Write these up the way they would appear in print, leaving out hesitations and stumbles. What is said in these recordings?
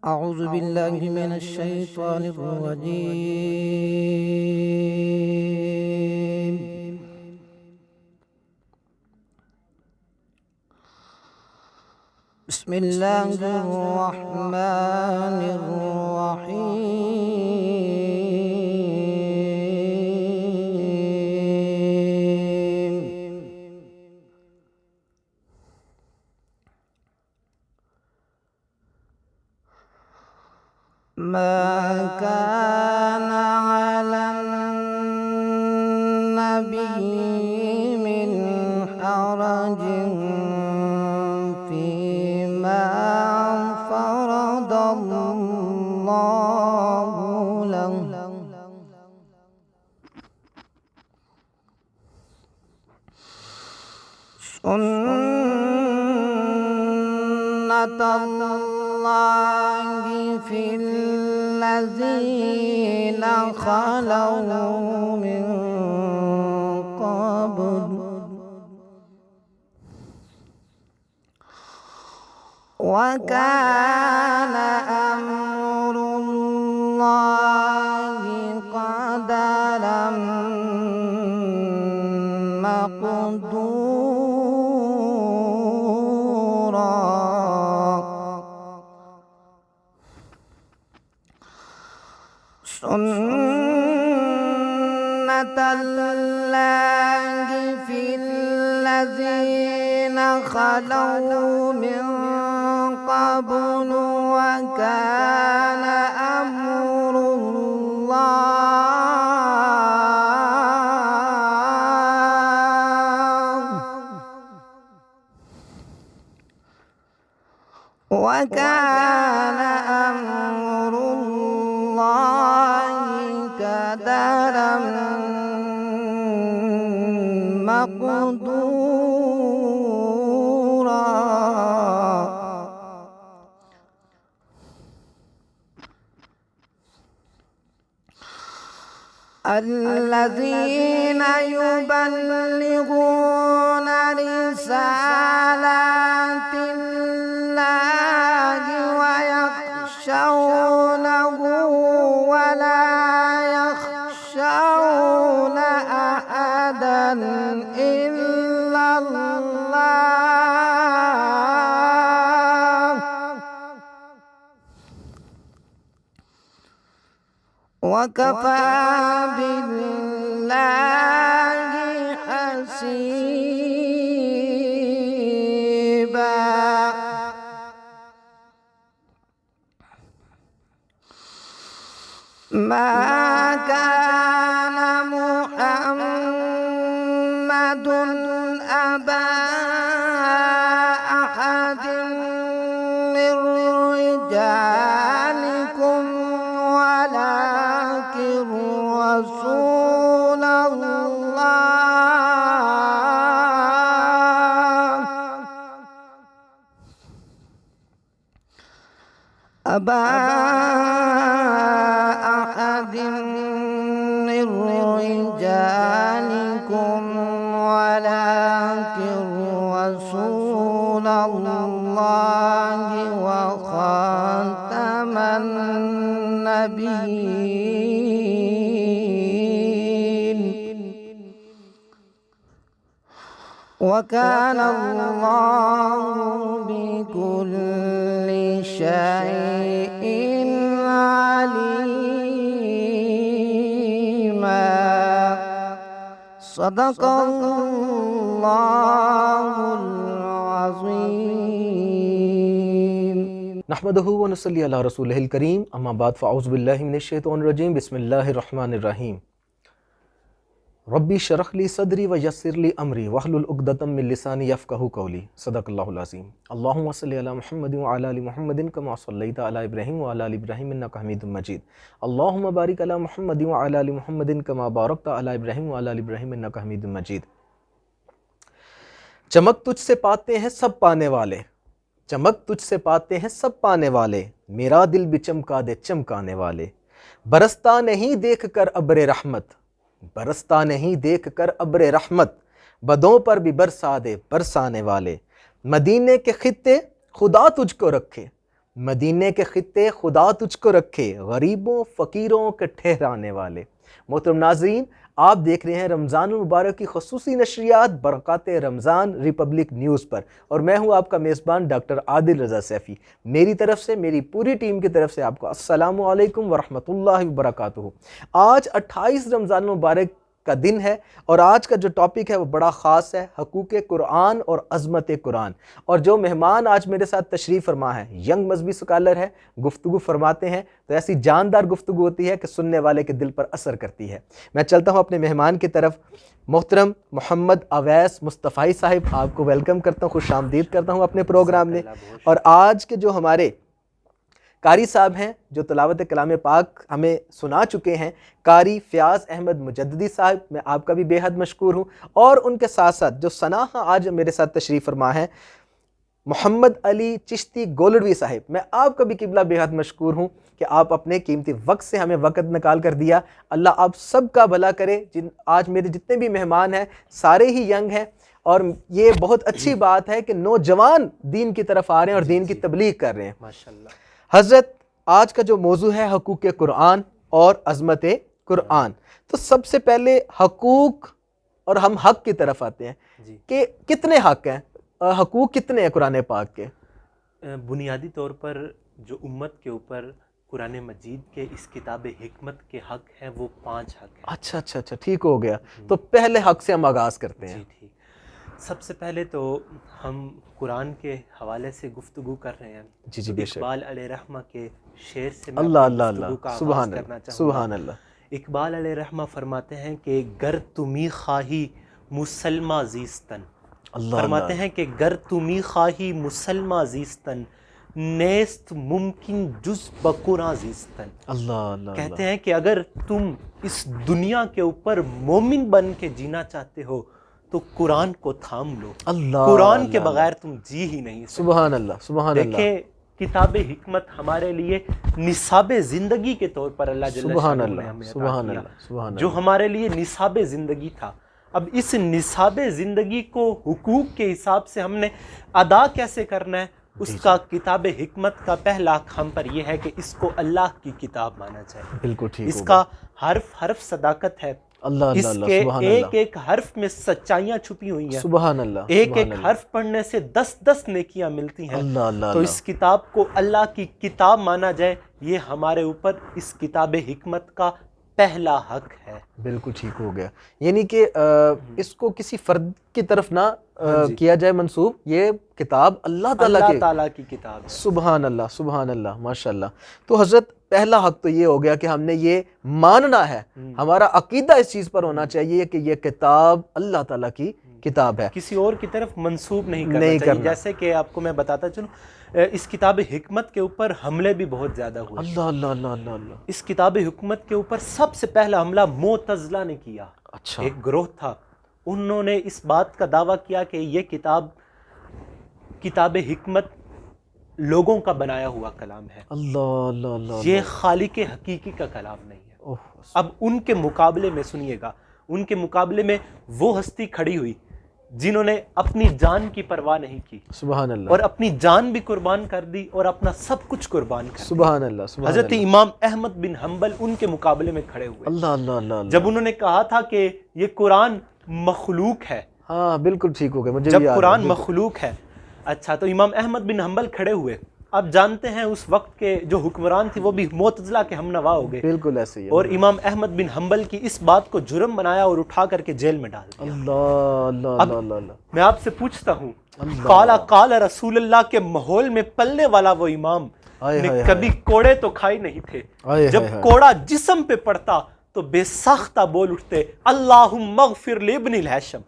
أعوذ بالله من الشيطان الرجيم. بسم الله الرحمن الرحيم. ما كان على النبي من حرج فيما فرض الله له، سنة الله في الذين خلوا من قبل، وكان أمر الله قدرا مقدورا. سنة الله في الذين خلوا من قبل، وكان أمر الله قدرا مقدورا. الذين يبلغون رسالات الله ويخشونه ولا يخشون أحدا إلا الله، وكفى بالله حسيبا. ما كان محمد أبا أحد من رجالكم ولكن رسول الله. أبا أحد من رجالكم ولكن رسول الله وخاتم النبيين، وكان الله بكل شيء عليما. صدق الله العظيم. نحمده ونصلي على رسوله الكريم، اما بعد فاعوذ باللہ من الشیطان الرجیم، بسم اللہ الرحمن الرحیم۔ ربی اشرح لی صدری ویسر لی امری واحلل عقدۃ من لسانی یفقہوا قولی، صدق اللہ العظیم۔ اللہم صلی علی محمد وعلی آل محمد کما صلیت علی ابراہیم وعلی آل ابراہیم انک حمید مجید۔ اللہم بارک علی محمد وعلی آل محمد کما بارکت علی ابراہیم وعلی آل ابراہیم انک حمید مجید۔ چمک تجھ سے پاتے ہیں سب پانے والے، چمک تجھ سے پاتے ہیں سب پانے والے، میرا دل بھی چمکا دے چمکانے والے۔ برستا نہیں دیکھ کر ابر رحمت، برستا نہیں دیکھ کر ابر رحمت، بدوں پر بھی برسا دے برسانے والے۔ مدینے کے خطے خدا تجھ کو رکھے، مدینے کے خطے خدا تجھ کو رکھے، غریبوں فقیروں کے ٹھہرانے والے۔ محترم ناظرین، آپ دیکھ رہے ہیں رمضان المبارک کی خصوصی نشریات برکات رمضان ریپبلک نیوز پر، اور میں ہوں آپ کا میزبان ڈاکٹر عادل رضا سیفی۔ میری طرف سے، میری پوری ٹیم کی طرف سے آپ کو السلام علیکم ورحمۃ اللہ وبرکاتہ۔ آج 28 رمضان المبارک کا دن ہے، اور آج کا جو ٹاپک ہے وہ بڑا خاص ہے، حقوق قرآن اور عظمت قرآن۔ اور جو مہمان آج میرے ساتھ تشریف فرما ہے، ینگ مذہبی سکالر ہے، گفتگو فرماتے ہیں تو ایسی جاندار گفتگو ہوتی ہے کہ سننے والے کے دل پر اثر کرتی ہے۔ میں چلتا ہوں اپنے مہمان کی طرف۔ محترم محمد اویس مصطفی صاحب، آپ کو ویلکم کرتا ہوں، خوش آمدید کرتا ہوں اپنے پروگرام میں۔ اور آج کے جو ہمارے قاری صاحب ہیں جو تلاوت کلام پاک ہمیں سنا چکے ہیں، قاری فیاض احمد مجددی صاحب، میں آپ کا بھی بے حد مشکور ہوں۔ اور ان کے ساتھ ساتھ جو ثنا آج میرے ساتھ تشریف فرما ہے، محمد علی چشتی گولڑوی صاحب، میں آپ کا بھی قبلہ بے حد مشکور ہوں کہ آپ اپنے قیمتی وقت سے ہمیں وقت نکال کر دیا۔ اللہ آپ سب کا بھلا کرے۔ آج میرے جتنے بھی مہمان ہیں سارے ہی ینگ ہیں، اور یہ بہت اچھی بات ہے کہ نوجوان دین کی طرف آ رہے ہیں اور دین کی تبلیغ کر رہے ہیں۔ ماشاءاللہ۔ حضرت، آج کا جو موضوع ہے حقوق قرآن اور عظمت قرآن، تو سب سے پہلے حقوق اور ہم حق کی طرف آتے ہیں جی، کہ کتنے حق ہیں، حقوق کتنے ہیں قرآن پاک کے؟ بنیادی طور پر جو امت کے اوپر قرآن مجید کے اس کتاب حکمت کے حق ہیں وہ 5 حق ہیں۔ اچھا اچھا اچھا، ٹھیک ہو گیا۔ تو پہلے حق سے ہم آغاز کرتے ہیں۔ جی ٹھیک۔ سب سے پہلے تو ہم قرآن کے حوالے سے گفتگو کر رہے ہیں، جی جی، بے شک۔ اقبال علیہ رحمہ کے شعر سے میں اللہ اپنی اللہ گفتگو کا اللہ، آغاز سبحان کرنا اللہ چاہوں گا۔ سبحان اللہ۔ اقبال علیہ رحمہ فرماتے ہیں کہ گر تمی خواہی مسلمہ زیستن، اللہ فرماتے اللہ، ہیں کہ گر تمی خواہی مسلمہ زیستن، نیست ممکن جز بقرآن زیستن۔ اللہ اللہ، کہتے ہیں کہ اگر تم اس دنیا کے اوپر مومن بن کے جینا چاہتے ہو تو قرآن کو تھام لو، اللہ قرآن کے اللہ، بغیر تم جی ہی نہیں سکتے۔ سبحان اللہ سبحان اللہ، دیکھیں، کتاب حکمت ہمارے لیے نصاب زندگی کے طور پر اللہ جل سبحان شانہ نے اللہ ہمیں عطا سبحان کیا، اللہ سبحان جو اللہ۔ ہمارے لیے نصاب زندگی تھا۔ اب اس نصاب زندگی کو حقوق کے حساب سے ہم نے ادا کیسے کرنا ہے، اس کا کتاب حکمت کا پہلا حق ہم پر یہ ہے کہ اس کو اللہ کی کتاب مانا جائے۔ بالکل ٹھیک، اس کا حرف حرف صداقت ہے، اللہ اللہ اس اللہ، کے سبحان ایک اللہ ایک حرف میں سچائیاں چھپی ہوئی ہیں، سبحان اللہ، ایک سبحان ایک اللہ، حرف پڑھنے سے 10 نیکیاں ملتی ہیں۔ اللہ اللہ تو اللہ، اس کتاب کو اللہ کی کتاب مانا جائے، یہ ہمارے اوپر اس کتاب حکمت کا پہلا حق ہے۔ بالکل ٹھیک ہو گیا۔ یعنی کہ اس کو کسی فرد کی طرف نہ کیا جائے منسوب، یہ کتاب اللہ تعالیٰ اللہ کے، تعالیٰ کی کتاب ہے۔ سبحان اللہ سبحان اللہ، ماشاء اللہ۔ تو حضرت پہلا حق تو یہ ہو گیا کہ ہم نے یہ ماننا ہے، ہمارا عقیدہ اس چیز پر ہونا چاہیے کہ یہ کتاب اللہ تعالیٰ کی کتاب ہے، کسی اور کی طرف منسوب نہیں نہیں کرنا چاہیے۔ کرنا۔ جیسے کہ آپ کو میں بتاتا چلوں، اس کتاب حکمت کے اوپر حملے بھی بہت زیادہ ہوئے۔ اللہ اللہ اللہ اللہ اللہ، اس کتاب حکمت کے اوپر سب سے پہلا حملہ معتزلہ نے کیا۔ اچھا، ایک گروہ تھا، انہوں نے اس بات کا دعویٰ کیا کہ یہ کتاب حکمت لوگوں کا بنایا ہوا کلام ہے، اللہ اللہ اللہ، یہ خالق حقیقی کا کلام نہیں ہے۔ اوہ، اب ان کے مقابلے میں سنیے گا، ان کے مقابلے میں وہ ہستی کھڑی ہوئی جنہوں نے اپنی جان کی پرواہ نہیں کی، سبحان اللہ، اور اپنی جان بھی قربان کر دی اور اپنا سب کچھ قربان کر دیا۔ سبحان اللہ سبحان حضرت اللہ، امام احمد بن حنبل ان کے مقابلے میں کھڑے ہوئے اللہ اللہ اللہ اللہ، جب انہوں نے کہا تھا کہ یہ قرآن مخلوق ہے، ہاں بالکل ٹھیک ہو گیا، مجھے جب بھی یاد ہے، قرآن بالکل۔ مخلوق ہے۔ اچھا، تو امام احمد بن حنبل کھڑے ہوئے۔ آپ جانتے ہیں اس وقت کے جو حکمران تھے وہ بھی معتزلہ کے ہم نوا ہو گئے، بالکل ایسے ہی ہے، اور امام احمد بن حنبل کی اس بات کو جرم بنایا اور اٹھا کر کے جیل میں ڈال دیا۔ اللہ اللہ اللہ اللہ اللہ، میں آپ سے پوچھتا ہوں، اللہ، قال رسول اللہ کے ماحول میں پلنے والا وہ امام آئے نے ہائے کبھی کوڑے تو کھائے نہیں تھے، آئے جب ہائے ہائے، کوڑا جسم پہ پڑتا تو بے ساختہ بول اٹھتے، اللہم اغفر لابن الہیشم،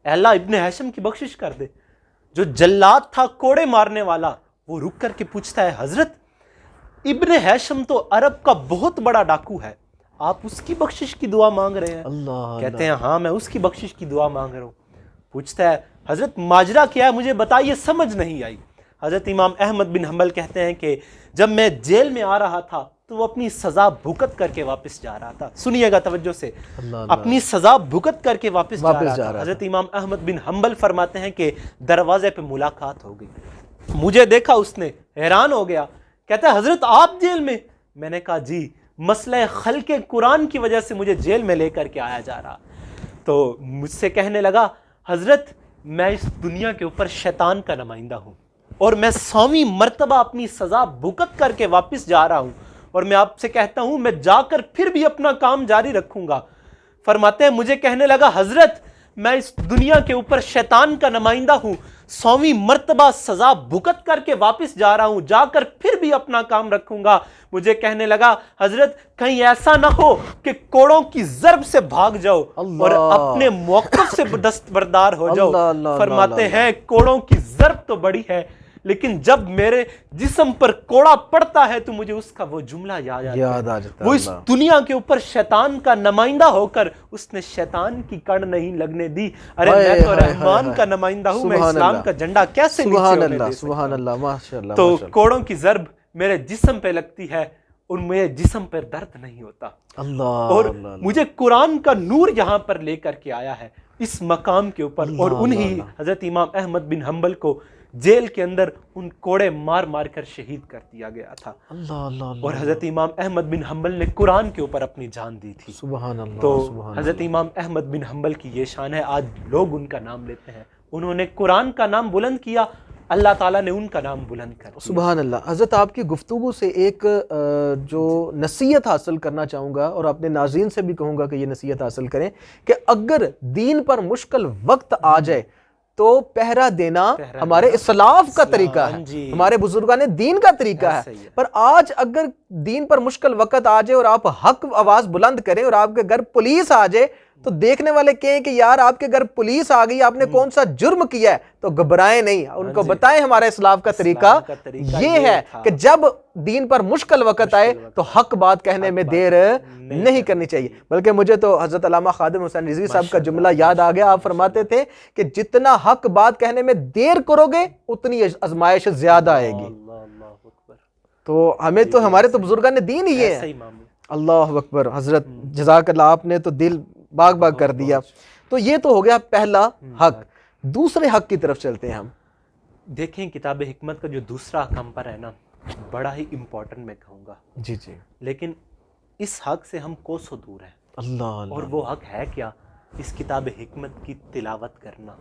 اے اللہ ابن ہیشم کی بخشش کر دے۔ جو جلاد تھا کوڑے مارنے والا، وہ رک کر کے پوچھتا ہے، حضرت ابن ہیشم تو عرب کا بہت بڑا ڈاکو ہے، آپ اس کی بخشش کی دعا مانگ رہے ہیں؟ اللہ، کہتے ہیں ہاں میں اس کی بخشش کی دعا مانگ رہا ہوں۔ پوچھتا ہے حضرت ماجرا کیا ہے مجھے بتائیے، سمجھ نہیں آئی۔ حضرت امام احمد بن حنبل کہتے ہیں کہ جب میں جیل میں آ رہا تھا تو وہ اپنی سزا بھگت کر کے واپس جا رہا تھا۔ سنیے گا توجہ سے، اللہ اللہ، اپنی سزا بھگت کر کے واپس جا رہا جا تھا۔ رہا حضرت امام احمد بن حنبل فرماتے ہیں کہ دروازے پہ ملاقات ہو گئی، مجھے دیکھا اس نے، حیران ہو گیا کہتا ہے حضرت آپ جیل میں؟ میں نے کہا جی، مسئلہ خلق قرآن کی وجہ سے مجھے جیل میں لے کر کے آیا جا رہا۔ تو مجھ سے کہنے لگا حضرت میں اس دنیا کے اوپر شیطان کا نمائندہ ہوں اور میں 100ویں مرتبہ اپنی سزا بھگت کر کے واپس جا رہا ہوں، اور میں آپ سے کہتا ہوں میں جا کر پھر بھی اپنا کام جاری رکھوں گا۔ فرماتے ہیں مجھے کہنے لگا حضرت میں اس دنیا کے اوپر شیطان کا نمائندہ ہوں، 100ویں مرتبہ سزا بھگت کر کے واپس جا رہا ہوں، جا کر پھر بھی اپنا کام رکھوں گا۔ مجھے کہنے لگا حضرت کہیں ایسا نہ ہو کہ کوڑوں کی ضرب سے بھاگ جاؤ اور اپنے موقف سے دستبردار ہو جاؤ۔ فرماتے ہیں کوڑوں کی ضرب تو بڑی ہے، لیکن جب میرے جسم پر کوڑا پڑتا ہے تو مجھے اس کا وہ جملہ یاد آ جاتا ہے، وہ اس دنیا کے اوپر شیطان کا نمائندہ ہو کر اس نے شیطان کی کڑ نہیں لگنے دی۔ ارے میں تو رحمان کا نمائندہ ہوں، میں اسلام کا جھنڈا کیسے نیچے ہونے دے سکتا؟ سبحان اللہ، ماشاءاللہ۔ تو کوڑوں کی ضرب میرے جسم پہ لگتی ہے اور میرے جسم پر درد نہیں ہوتا، اور مجھے قرآن کا نور یہاں پر لے کر کے آیا ہے اس مقام کے اوپر۔ اور انہی حضرت امام احمد بن حنبل کو جیل کے اندر ان کوڑے مار مار کر شہید کر دیا گیا تھا، اور حضرت امام احمد بن حنبل نے قرآن کے اوپر اپنی جان دی تھی۔ سبحان اللہ۔ تو حضرت امام احمد بن حنبل کی یہ شان ہے، آج لوگ ان کا نام لیتے ہیں، انہوں نے قرآن کا نام بلند کیا، اللہ تعالیٰ نے ان کا نام بلند کر دیا۔ سبحان اللہ۔ حضرت آپ کی گفتگو سے ایک جو نصیحت حاصل کرنا چاہوں گا، اور اپنے ناظرین سے بھی کہوں گا کہ یہ نصیحت حاصل کریں کہ اگر دین پر مشکل وقت آ جائے تو پہرا دینا ہمارے اسلاف کا طریقہ ہے، ہمارے بزرگان دین کا طریقہ ہے۔ پر آج اگر دین پر مشکل وقت آ جائے اور آپ حق آواز بلند کریں اور آپ کے گھر پولیس آ جائے تو دیکھنے والے کہیں کہ یار آپ کے گھر پولیس آ گئی، آپ نے کون سا جرم کیا ہے، تو گھبرائیں نہیں، ان کو بتائیں ہمارا اسلاف کا طریقہ یہ ہے کہ جب دین پر مشکل وقت آئے تو حق بات کہنے میں دیر نہیں کرنی چاہیے۔ بلکہ مجھے تو حضرت علامہ خادم حسین رضوی صاحب کا جملہ یاد آ گیا، آپ فرماتے تھے کہ جتنا حق بات کہنے میں دیر کرو گے اتنی آزمائش زیادہ آئے گی۔ تو ہمیں تو ہمارے تو بزرگان دین ہی ہے۔ اللہ اکبر۔ حضرت جزاک اللہ، آپ نے تو دل باغ باغ کر دیا۔ تو یہ تو ہو گیا پہلا حق۔ دوسرے حق کی طرف چلتے ہیں ہم۔ دیکھیں کتاب حکمت کا جو دوسرا حق پر ہے نا، بڑا ہی امپورٹنٹ میں کہوں گا، جی جی، لیکن اس حق سے ہم کوسوں دور ہیں۔ اللہ، اور وہ حق ہے کیا؟ اس کتاب حکمت کی تلاوت کرنا۔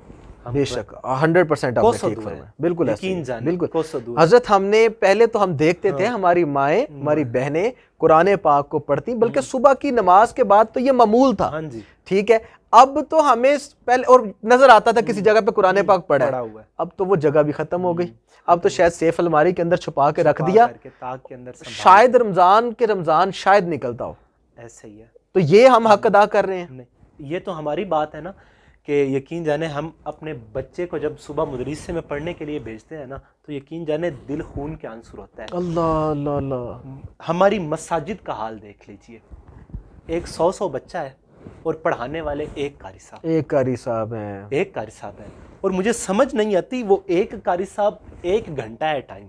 بے شک 100% آپ نے ٹھیک فرمایا، بالکل یقین جانے، بالکل۔ حضرت ہم نے پہلے تو ہم دیکھتے تھے ہماری مائیں، ہماری بہنیں قرآن پاک کو پڑھتی، بلکہ صبح کی نماز کے بعد تو یہ معمول تھا، ٹھیک ہے۔ اب تو ہمیں پہلے اور نظر آتا تھا کسی جگہ پہ قرآن پاک پڑھا ہے، اب تو وہ جگہ بھی ختم ہو گئی، اب تو شاید سیف الماری کے اندر چھپا کے رکھ دیا، شاید رمضان شاید نکلتا ہو، ایسا ہی ہے۔ تو یہ ہم حق ادا کر رہے ہیں۔ یہ تو ہماری بات ہے نا کہ یقین جانے ہم اپنے بچے کو جب صبح مدرسے میں پڑھنے کے لیے بھیجتے ہیں نا تو یقین جانے دل خون کے آنسر ہوتا ہے۔ اللہ اللہ اللہ۔ ہماری مساجد کا حال دیکھ لیجئے، ایک 100 بچہ ہے اور پڑھانے والے ایک قاری صاحب ہیں، اور مجھے سمجھ نہیں آتی وہ ایک قاری صاحب 1 گھنٹہ ہے ٹائم،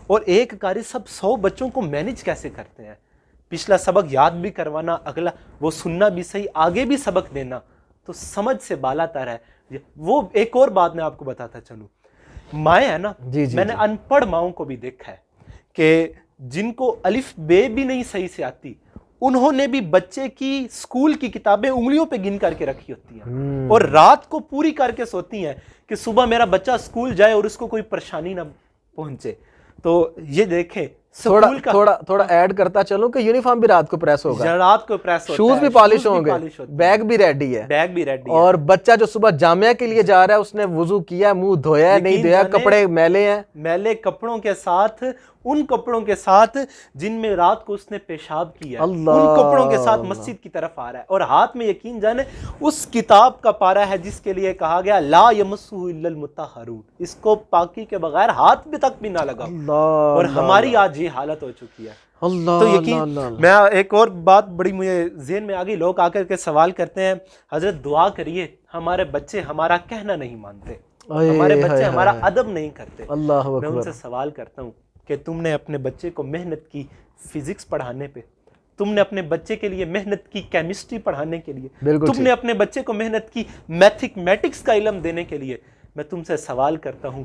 اور ایک قاری صاحب 100 بچوں کو مینج کیسے کرتے ہیں؟ پچھلا سبق یاد بھی کروانا، اگلا وہ سننا بھی صحیح، آگے بھی سبق دینا، تو سمجھ سے بالا تر ہے۔ وہ ایک اور بات میں آپ کو بتاتا چلوں، مائیں ہیں نا، میں نے ان پڑھ ماؤں کو بھی دیکھا ہے کہ جن کو الف بے بھی نہیں صحیح سے آتی، انہوں نے بھی بچے کی اسکول کی کتابیں انگلیوں پہ گن کر کے رکھی ہوتی ہیں اور رات کو پوری کر کے سوتی ہیں کہ صبح میرا بچہ اسکول جائے اور اس کو کوئی پریشانی نہ پہنچے۔ تو یہ دیکھیں تھوڑا ایڈ کرتا چلوں کہ یونیفارم بھی رات کو پریس ہوگا، رات کو پریس ہوتا ہے، شوز بھی پالش ہوں گے، بیگ بھی ریڈی ہے، اور بچہ جو صبح جامعہ کے لیے جا رہا ہے اس نے وضو کیا، منہ دھویا ہے نہیں دھویا، کپڑے میلے ہیں، میلے کپڑوں کے ساتھ، ان کپڑوں کے ساتھ جن میں رات کو اس نے پیشاب کیا، ان کپڑوں کے ساتھ مسجد کی طرف آ رہا ہے، اور ہاتھ میں یقین جانے اس کتاب کا پارہ ہے جس کے لیے کہا گیا لا یمسہ الا المطہرون، اس کو پاکی کے بغیر ہاتھ بھی تک بھی نہ لگا، اور ہماری آج یہ حالت ہو چکی ہے۔ تو یقین میں ایک اور بات بڑی مجھے ذہن میں آ گئی، لوگ آ کر کے سوال کرتے ہیں حضرت دعا کریے، ہمارے بچے ہمارا کہنا نہیں مانتے، ہمارے بچے ہمارا ادب نہیں کرتے۔ میں ان سے سوال کرتا ہوں کہ تم نے اپنے بچے کو محنت کی فزکس پڑھانے پہ، تم نے اپنے بچے کے لیے محنت کی کیمسٹری پڑھانے کے لیے، تم نے اپنے بچے کو محنت کی میتھمیٹکس کا علم دینے کے لیے، میں تم سے سوال کرتا ہوں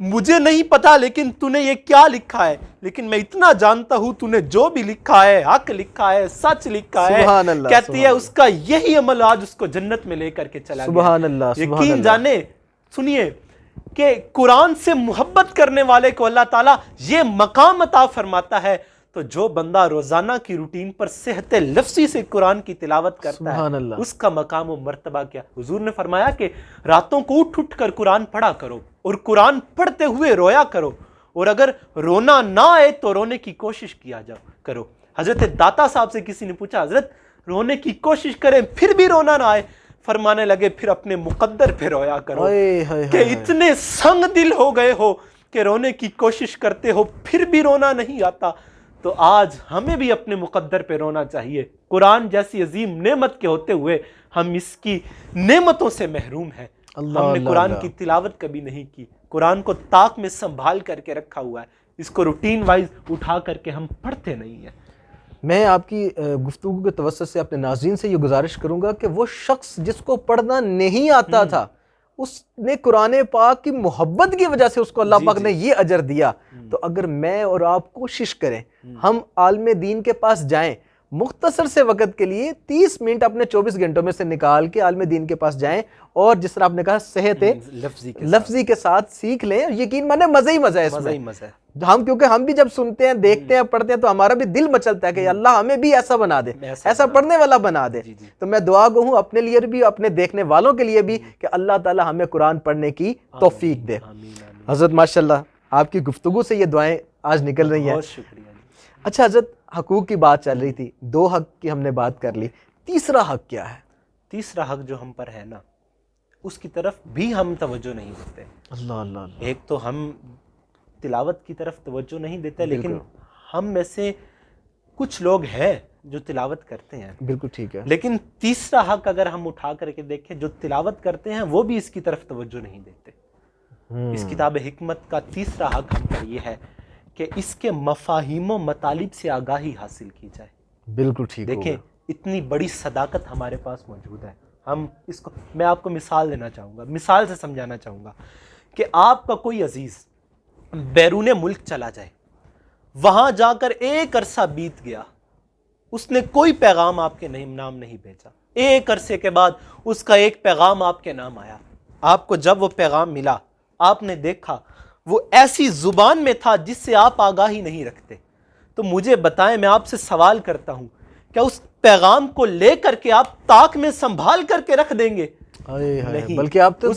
مجھے نہیں پتا لیکن تو نے یہ کیا لکھا ہے، لیکن میں اتنا جانتا ہوں تو نے جو بھی لکھا ہے حق لکھا ہے، سچ لکھا ہے. سبحان اللہ، کہتی ہے اس کا یہی عمل آج اس کو جنت میں لے کر کے چلا گیا. سبحان اللہ، سبحان یقین اللہ. جانے سنیے کہ قرآن سے محبت کرنے والے کو اللہ تعالیٰ یہ مقام عطا فرماتا ہے. تو جو بندہ روزانہ کی روٹین پر صحت لفظی سے قرآن کی تلاوت کرتا سبحان ہے اللہ. اس کا مقام و مرتبہ کیا. حضور نے فرمایا کہ راتوں کو اٹھ اٹھ کر قرآن پڑھا کرو اور قرآن پڑھتے ہوئے رویا کرو، اور اگر رونا نہ آئے تو رونے کی کوشش کیا کرو. حضرت داتا صاحب سے کسی نے پوچھا حضرت رونے کی کوشش کریں پھر بھی رونا نہ آئے، فرمانے لگے پھر اپنے مقدر پہ رویا کرو کہ اتنے سنگ دل ہو گئے ہو کہ رونے کی کوشش کرتے ہو پھر بھی رونا نہیں آتا. تو آج ہمیں بھی اپنے مقدر پہ رونا چاہیے. قرآن جیسی عظیم نعمت کے ہوتے ہوئے ہم اس کی نعمتوں سے محروم ہیں. ہم نے قرآن کی تلاوت کبھی نہیں کی، قرآن کو طاق میں سنبھال کر کے رکھا ہوا ہے، اس کو روٹین وائز اٹھا کر کے ہم پڑھتے نہیں ہیں. میں آپ کی گفتگو کے توسط سے اپنے ناظرین سے یہ گزارش کروں گا کہ وہ شخص جس کو پڑھنا نہیں آتا تھا اس نے قرآن پاک کی محبت کی وجہ سے اس کو اللہ پاک نے یہ اجر دیا. تو اگر میں اور آپ کوشش کریں ہم عالم دین کے پاس جائیں، مختصر سے وقت کے لیے 30 منٹ اپنے 24 گھنٹوں میں سے نکال کے عالم دین کے پاس جائیں اور جس طرح آپ نے کہا صحت لفظی کے ساتھ سیکھ لیں، یقین مانے مزہ ہی مزہ ہے اس میں. ہم کیونکہ ہم بھی جب سنتے ہیں دیکھتے ہیں پڑھتے ہیں تو ہمارا بھی دل مچلتا ہے کہ اللہ ہمیں بھی ایسا بنا دے، ایسا پڑھنے والا بنا دے. تو میں دعا گو ہوں اپنے لیے بھی اپنے دیکھنے والوں کے لیے بھی کہ اللہ تعالی ہمیں قرآن پڑھنے کی توفیق دے. حضرت ماشاءاللہ آپ کی گفتگو سے یہ دعائیں آج نکل رہی ہیں. بہت شکریہ. اچھا حضرت حقوق کی بات چل رہی تھی، 2 حق کی ہم نے بات کر لی، تیسرا حق کیا ہے؟ تیسرا حق جو ہم پر ہے نا اس کی طرف بھی ہم توجہ نہیں دیتے. اللہ اللہ اللہ. ایک تو ہم تلاوت کی طرف توجہ نہیں دیتے، لیکن ہم میں سے کچھ لوگ ہیں جو تلاوت کرتے ہیں. بالکل ٹھیک ہے. لیکن تیسرا حق اگر ہم اٹھا کر کے دیکھیں، جو تلاوت کرتے ہیں وہ بھی اس کی طرف توجہ نہیں دیتے. اس کتاب حکمت کا تیسرا حق ہم پر یہ ہے کہ اس کے مفاہیم و مطالب سے آگاہی حاصل کی جائے. بالکل ٹھیک. دیکھیں اتنی بڑی صداقت ہمارے پاس موجود ہے. ہم اس کو میں آپ کو مثال دینا چاہوں گا، مثال سے سمجھانا چاہوں گا کہ آپ کا کوئی عزیز بیرون ملک چلا جائے، وہاں جا کر ایک عرصہ بیت گیا، اس نے کوئی پیغام آپ کے نام نہیں بھیجا، ایک عرصے کے بعد اس کا ایک پیغام آپ کے نام آیا. آپ کو جب وہ پیغام ملا آپ نے دیکھا وہ ایسی زبان میں تھا جس سے آپ آگاہی نہیں رکھتے. تو مجھے بتائیں، میں آپ سے سوال کرتا ہوں، کیا اس پیغام کو لے کر کے آپ طاق میں سنبھال کر کے رکھ دیں گے؟ نہیں، بلکہ آپ تو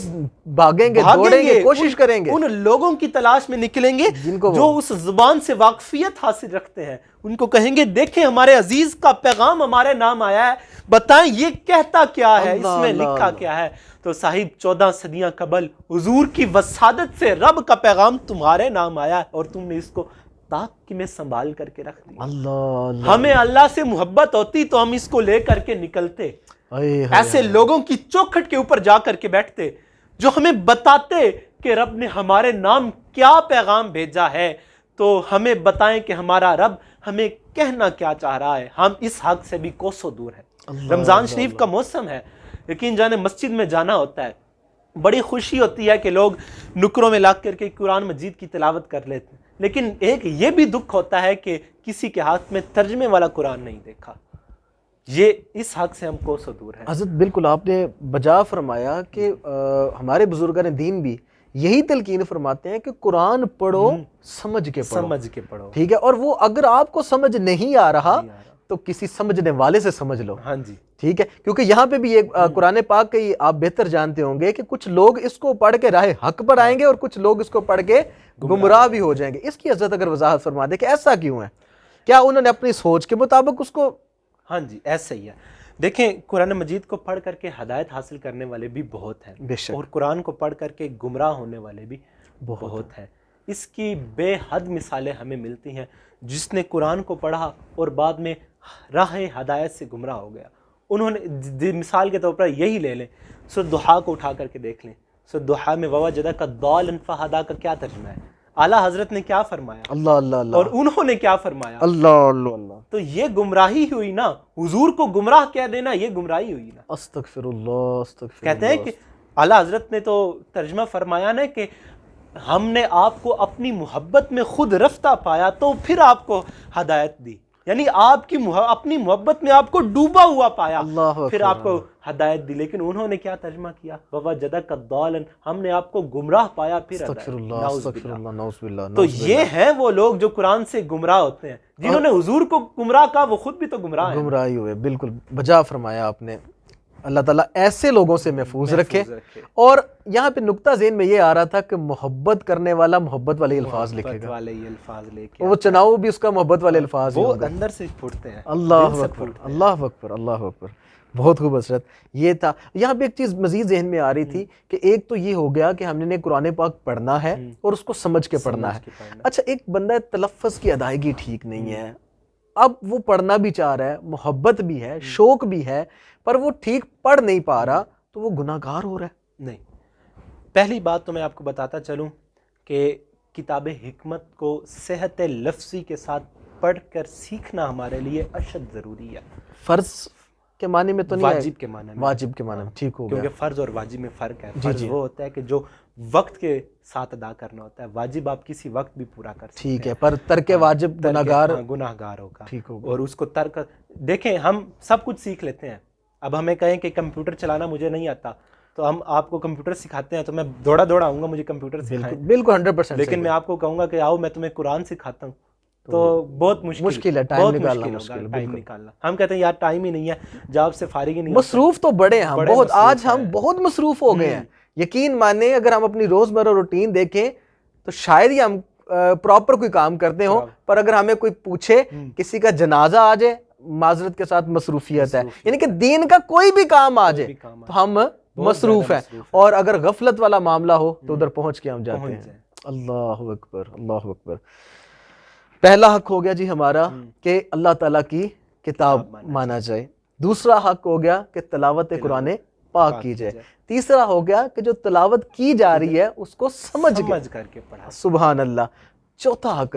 بھاگیں گے، دوڑیں گے، کوشش کریں گے، ان لوگوں کی تلاش میں نکلیں گے جو اس زبان سے واقفیت حاصل رکھتے ہیں. ان کو کہیں گے دیکھیں ہمارے عزیز کا پیغام ہمارے نام آیا ہے، بتائیں یہ کہتا کیا ہے، اس میں لکھا کیا ہے. تو صاحب 14 صدیاں قبل حضور کی وسادت سے رب کا پیغام تمہارے نام آیا ہے اور تم نے اس کو طاق میں سنبھال کر کے رکھ دیا. ہمیں اللہ سے محبت ہوتی تو ہم اس کو لے کر کے نکلتے، ایسے لوگوں کی چوکھٹ کے اوپر جا کر کے بیٹھتے جو ہمیں بتاتے کہ رب نے ہمارے نام کیا پیغام بھیجا ہے. تو ہمیں بتائیں کہ ہمارا رب ہمیں کہنا کیا چاہ رہا ہے. ہم اس حق سے بھی کوسوں دور ہیں. رمضان شریف کا موسم ہے، یقین جانے مسجد میں جانا ہوتا ہے، بڑی خوشی ہوتی ہے کہ لوگ نکروں میں لا کر کے قرآن مجید کی تلاوت کر لیتے ہیں، لیکن ایک یہ بھی دکھ ہوتا ہے کہ کسی کے ہاتھ میں ترجمے والا قرآن نہیں دیکھا. یہ اس حق سے ہم کوسوں دور ہیں. حضرت بالکل آپ نے بجا فرمایا کہ ہمارے بزرگان دین بھی یہی تلقین فرماتے ہیں کہ قرآن پڑھو سمجھ کے پڑھو. ٹھیک ہے، اور وہ اگر آپ کو سمجھ نہیں آ رہا تو کسی سمجھنے والے سے سمجھ لو. ہاں جی ٹھیک ہے، کیونکہ یہاں پہ بھی ایک قرآن پاک کی آپ بہتر جانتے ہوں گے کہ کچھ لوگ اس کو پڑھ کے راہ حق پر آئیں گے اور کچھ لوگ اس کو پڑھ کے گمراہ بھی ہو جائیں گے. اس کی حضرت اگر وضاحت فرما دے کہ ایسا کیوں ہے؟ کیا انہوں نے اپنی سوچ کے مطابق اس کو؟ ہاں جی ایسا ہی ہے. دیکھیں قرآن مجید کو پڑھ کر کے ہدایت حاصل کرنے والے بھی بہت ہیں، بے شک، اور قرآن کو پڑھ کر کے گمراہ ہونے والے بھی بہت ہیں. اس کی بے حد مثالیں ہمیں ملتی ہیں. جس نے قرآن کو پڑھا اور بعد میں راہ ہدایت سے گمراہ ہو گیا، انہوں نے مثال کے طور پر یہی لے لیں، سورۃ ضحیٰ کو اٹھا کر کے دیکھ لیں. سورۃ ضحیٰ میں ووجدک ضالا فہدیٰ کا کیا ترجمہ ہے؟ اعلیٰ حضرت نے کیا فرمایا اللہ اللہ اللہ، اور انہوں نے کیا فرمایا اللہ اللہ اللہ. تو یہ گمراہی ہوئی نا. حضور کو گمراہ کہہ دینا یہ گمراہی ہوئی نا. استغفر اللہ استغفر. کہتے ہیں کہ اعلیٰ حضرت نے تو ترجمہ فرمایا نا کہ ہم نے آپ کو اپنی محبت میں خود رفتہ پایا تو پھر آپ کو ہدایت دی، یعنی آپ کی اپنی محبت میں آپ کو ڈوبا ہوا پایا اللہ پھر آپ کو ہدایت دی۔ لیکن انہوں نے کیا ترجمہ کیا؟ وَوَجَدَكَ ضَالًا، ہم نے آپ کو گمراہ پایا پھر استغفر ہدایت دی۔ اللہ، نعوذ استغفر باللہ۔ اللہ، نعوذ باللہ، تو نعوذ باللہ۔ یہ ہیں وہ لوگ جو قرآن سے گمراہ ہوتے ہیں، جنہوں نے حضور کو گمراہ کہا وہ خود بھی تو گمراہ ہیں۔ گمراہی ہوئے، بالکل بجا فرمایا آپ نے۔ اللہ تعالیٰ ایسے لوگوں سے محفوظ رکھے۔ اور یہاں پہ نقطہ ذہن میں یہ آ رہا تھا کہ محبت کرنے والا محبت والے الفاظ لکھے محبت گا، والے یہ الفاظ لے کے وہ چناؤ بھی اس کا محبت والے الفاظ ہی وہ ہوں گے۔ اندر سے پھوٹتے ہیں، اللہ دل سے اکبر، پھوٹتے ہیں۔ اللہ اکبر، اللہ اکبر، بہت خوب حضرت۔ یہ تھا یہاں پہ ایک چیز مزید ذہن میں آ رہی تھی کہ ایک تو یہ ہو گیا کہ ہم نے قرآن پاک پڑھنا ہے اور اس کو سمجھ کے پڑھنا ہے۔ اچھا، ایک بندہ تلفظ کی ادائیگی ٹھیک نہیں ہے، اب وہ پڑھنا بھی چاہ رہا ہے، محبت بھی ہے، شوق بھی ہے، پر وہ ٹھیک پڑھ نہیں پا رہا، تو وہ گناہ گار ہو رہا ہے؟ نہیں، پہلی بات تو میں آپ کو بتاتا چلوں کہ کتاب حکمت کو صحت لفظی کے ساتھ پڑھ کر سیکھنا ہمارے لیے اشد ضروری ہے۔ فرض کے معنی میں تو نہیں ہے، واجب کے معنی میں، واجب کے معنی میں، ٹھیک ہو گیا۔ کیونکہ فرض اور واجب میں فرق ہے۔ فرض وہ ہوتا ہے کہ جو وقت کے ساتھ ادا کرنا ہوتا ہے، واجب آپ کسی وقت بھی پورا کر سکتے ہیں۔ ٹھیک ہے، پر ترک واجب گناہ گار ہوگا، ٹھیک ہوگا۔ اور اس کو ترک، دیکھیں ہم سب کچھ سیکھ لیتے ہیں۔ اب ہمیں کہیں کہ کمپیوٹر چلانا مجھے نہیں آتا، تو ہم آپ کو کمپیوٹر سکھاتے ہیں، تو میں دوڑا آؤں گا مجھے کمپیوٹر سکھائیں، بالکل 100%۔ لیکن میں آپ کو کہوں گا کہ آؤ میں تمہیں قرآن سکھاتا ہوں، تو بہت مشکل ہے، ٹائم نکالنا مشکل ہوگا، ٹائم نکالنا۔ ہم کہتے ہیں یار ٹائم ہی نہیں ہے، جاب سے فارغ ہی نہیں، مصروف تو بڑے ہیں بہت، آج ہم بہت مصروف ہو گئے ہیں۔ یقین مانیں اگر ہم اپنی روزمرہ روٹین دیکھیں تو شاید ہی ہم پراپر کوئی کام کرتے ہوں، پر اگر ہمیں کوئی پوچھے کسی کا جنازہ آ جائے، معذرت کے ساتھ مصروفیت ہے، یعنی کہ دین کا کوئی بھی کام آ جائے تو ہم مصروف ہیں، اور اگر غفلت والا معاملہ ہو تو ادھر پہنچ کے ہم جاتے ہیں۔ اللہ اکبر، اللہ اکبر۔ پہلا حق ہو گیا جی ہمارا کہ اللہ تعالیٰ کی کتاب مانا جائے، دوسرا حق ہو گیا کہ تلاوت قرآن پاک کی جائے، تیسرا ہو گیا کہ جو تلاوت کی جا رہی ہے اس کو سمجھ کر کے پڑھا، سبحان اللہ۔ چوتھا حق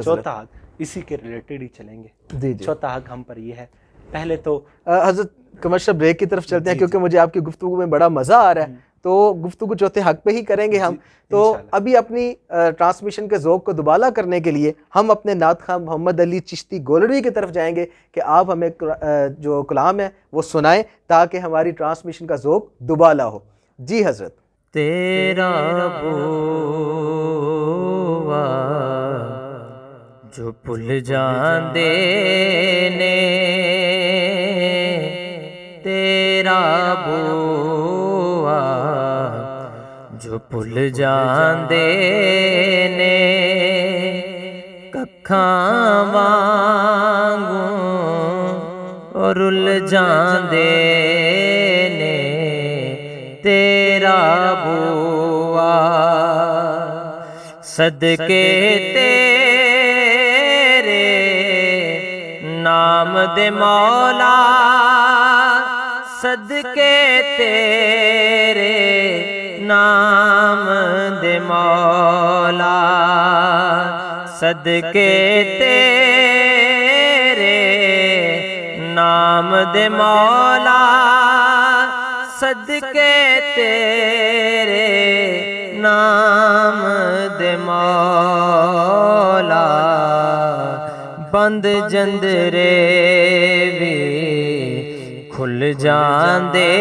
اسی کے ریلیٹڈ ہی چلیں گے۔ جی، چوتھا حق ہم پر یہ ہے، پہلے تو حضرت کمرشل بریک کی طرف چلتے ہیں کیونکہ مجھے آپ کی گفتگو میں بڑا مزہ آ رہا ہے، تو گفتگو چوتھے حق پہ ہی کریں گے ہم۔ تو ابھی اپنی ٹرانسمیشن کے ذوق کو دوبالا کرنے کے لیے ہم اپنے نعت خواہ محمد علی چشتی گولڑوی کی طرف جائیں گے کہ آپ ہمیں جو کلام ہے وہ سنائیں تاکہ ہماری ٹرانسمیشن کا ذوق دوبالا ہو۔ جی حضرت۔ تیرا بوا جو پل جاندے نے، تیرا بوا جو پل جاندے نے، ککھاں وانگوں اور رل جاندے نے، تیرا بوا صدقے تیرے نام دے مولا، صدقے تیرے نام دے مولا، صدقے تیرے نام دے مولا، صدقے تیرے نام دے مولا، بند جندرے بھی کھل جاندے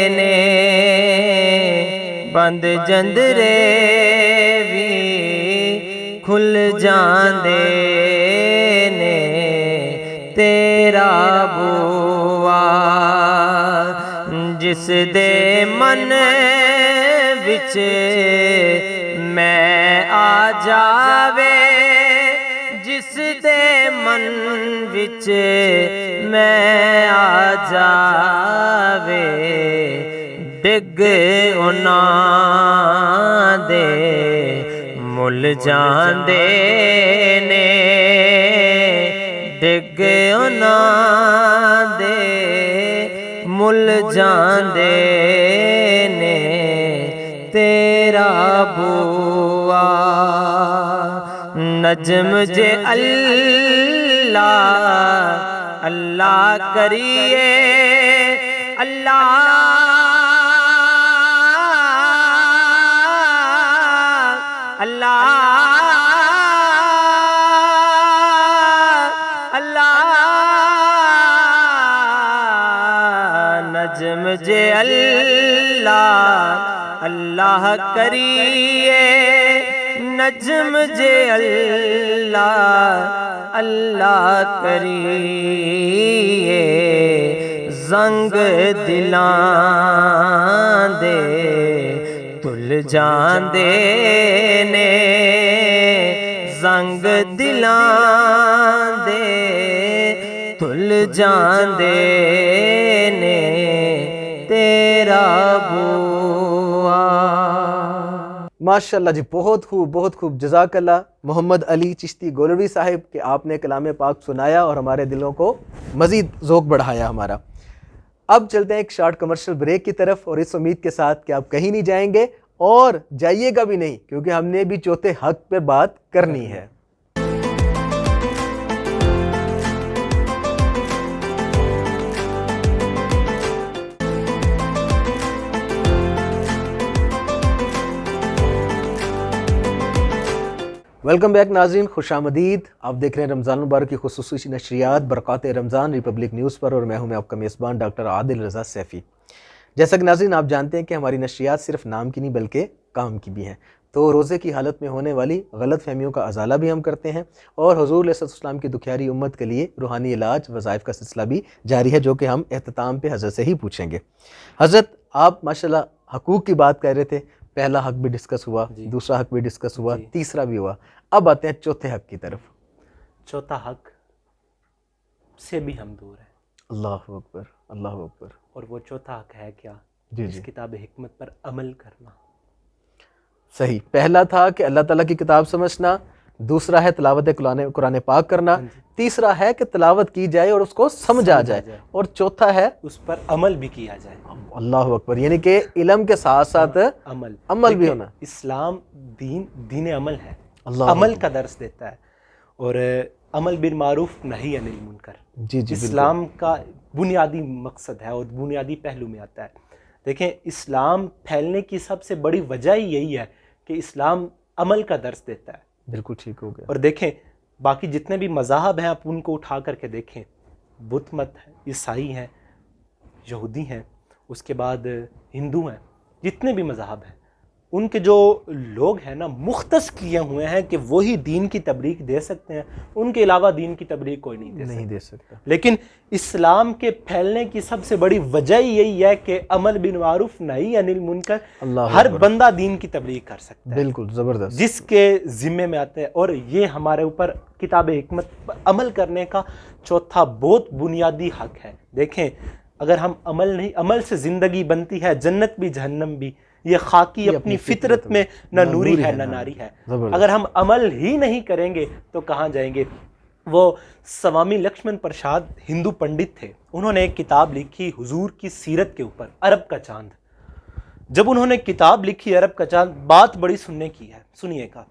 نے، بند جندرے بھی کھل جاندے نے، تیرا بوا جس دے من وچ میں آ جاوے، جس دے من وچ میں آ جاوے، ڈگ انہاں دے مل جاندے نے، ڈگ انہاں دے مل جاندے نے، تیرا بوا نجم جے اللہ اللہ کریے، اللہ نجم جے اللہ اللہ کریے نجم جے اللہ اللہ کریے زنگ دلان دے تل جان دے نے زنگ دلان دے تل جان دے نے تیرا بوا. ماشاءاللہ جی، بہت خوب جزاک اللہ محمد علی چشتی گولوی صاحب کہ آپ نے کلام پاک سنایا اور ہمارے دلوں کو مزید ذوق بڑھایا ہمارا. اب چلتے ہیں ایک شارٹ کمرشل بریک کی طرف، اور اس امید کے ساتھ کہ آپ کہیں نہیں جائیں گے اور جائیے گا بھی نہیں، کیونکہ ہم نے بھی چوتھے حق پہ بات کرنی ہے. ویلکم بیک ناظرین، خوش آمدید. آپ دیکھ رہے ہیں رمضان المبارک کی خصوصی نشریات برکات رمضان ریپبلک نیوز پر، اور میں ہوں آپ کا میزبان ڈاکٹر عادل رضا سیفی. جیسا کہ ناظرین آپ جانتے ہیں کہ ہماری نشریات صرف نام کی نہیں بلکہ کام کی بھی ہیں. تو روزے کی حالت میں ہونے والی غلط فہمیوں کا ازالہ بھی ہم کرتے ہیں، اور حضور علیہ السلام کی دکھیاری امت کے لیے روحانی علاج وظائف کا سلسلہ بھی جاری ہے، جو کہ ہم اختتام پہ حضرت سے ہی پوچھیں گے. حضرت، آپ ماشاءاللہ حقوق کی بات کر رہے تھے، پہلا حق بھی ڈسکس ہوا، دوسرا حق بھی ڈسکس ہوا، تیسرا بھی ہوا. اب آتے ہیں چوتھے حق کی طرف. چوتھا حق سے بھی ہم دور ہیں. اللہ اکبر، اللہ اکبر. اور وہ چوتھا حق ہے کیا؟ اس کتاب حکمت پر عمل کرنا. صحیح. پہلا تھا کہ اللہ تعالیٰ کی کتاب سمجھنا، دوسرا ہے تلاوت قرآن پاک کرنا، تیسرا ہے کہ تلاوت کی جائے اور اس کو سمجھا جائے، اور چوتھا ہے اس پر عمل بھی کیا جائے. اللہ اکبر. یعنی کہ علم کے ساتھ ساتھ عمل بھی ہونا. اسلام دین عمل ہے، عمل کا درس دیتا ہے، اور عمل بالمعروف نہی عن المنکر اسلام کا بنیادی مقصد ہے اور بنیادی پہلو میں آتا ہے. دیکھیں، اسلام پھیلنے کی سب سے بڑی وجہ ہی یہی ہے کہ اسلام عمل کا درس دیتا ہے. بالکل ٹھیک ہو گیا. اور دیکھیں باقی جتنے بھی مذاہب ہیں، آپ ان کو اٹھا کر کے دیکھیں، بدھ مت ہے، عیسائی ہیں، یہودی ہیں، اس کے بعد ہندو ہیں، جتنے بھی مذاہب ہیں، ان کے جو لوگ ہیں نا مختص کیے ہوئے ہیں کہ وہی دین کی تبلیغ دے سکتے ہیں، ان کے علاوہ دین کی تبلیغ کوئی نہیں دے سکتا. لیکن اسلام کے پھیلنے کی سب سے بڑی وجہ یہی ہے کہ عمل بالمعروف نہی عن المنکر. ہر بندہ دین کی تبلیغ کر سکتا ہے، بالکل زبردست، جس کے ذمے میں آتے ہیں. اور یہ ہمارے اوپر کتاب حکمت پر عمل کرنے کا چوتھا بہت بنیادی حق ہے. دیکھیں، اگر ہم عمل سے زندگی بنتی ہے، جنت بھی جہنم بھی. یہ خاکی اپنی فطرت میں نہ نوری ہے نہ ناری ہے. اگر ہم عمل ہی نہیں کریں گے تو کہاں جائیں گے؟ وہ سوامی لکشمن پرساد ہندو پنڈت تھے، انہوں نے ایک کتاب لکھی حضور کی سیرت کے اوپر، عرب کا چاند. جب انہوں نے کتاب لکھی عرب کا چاند، بات بڑی سننے کی ہے، سنیے گا،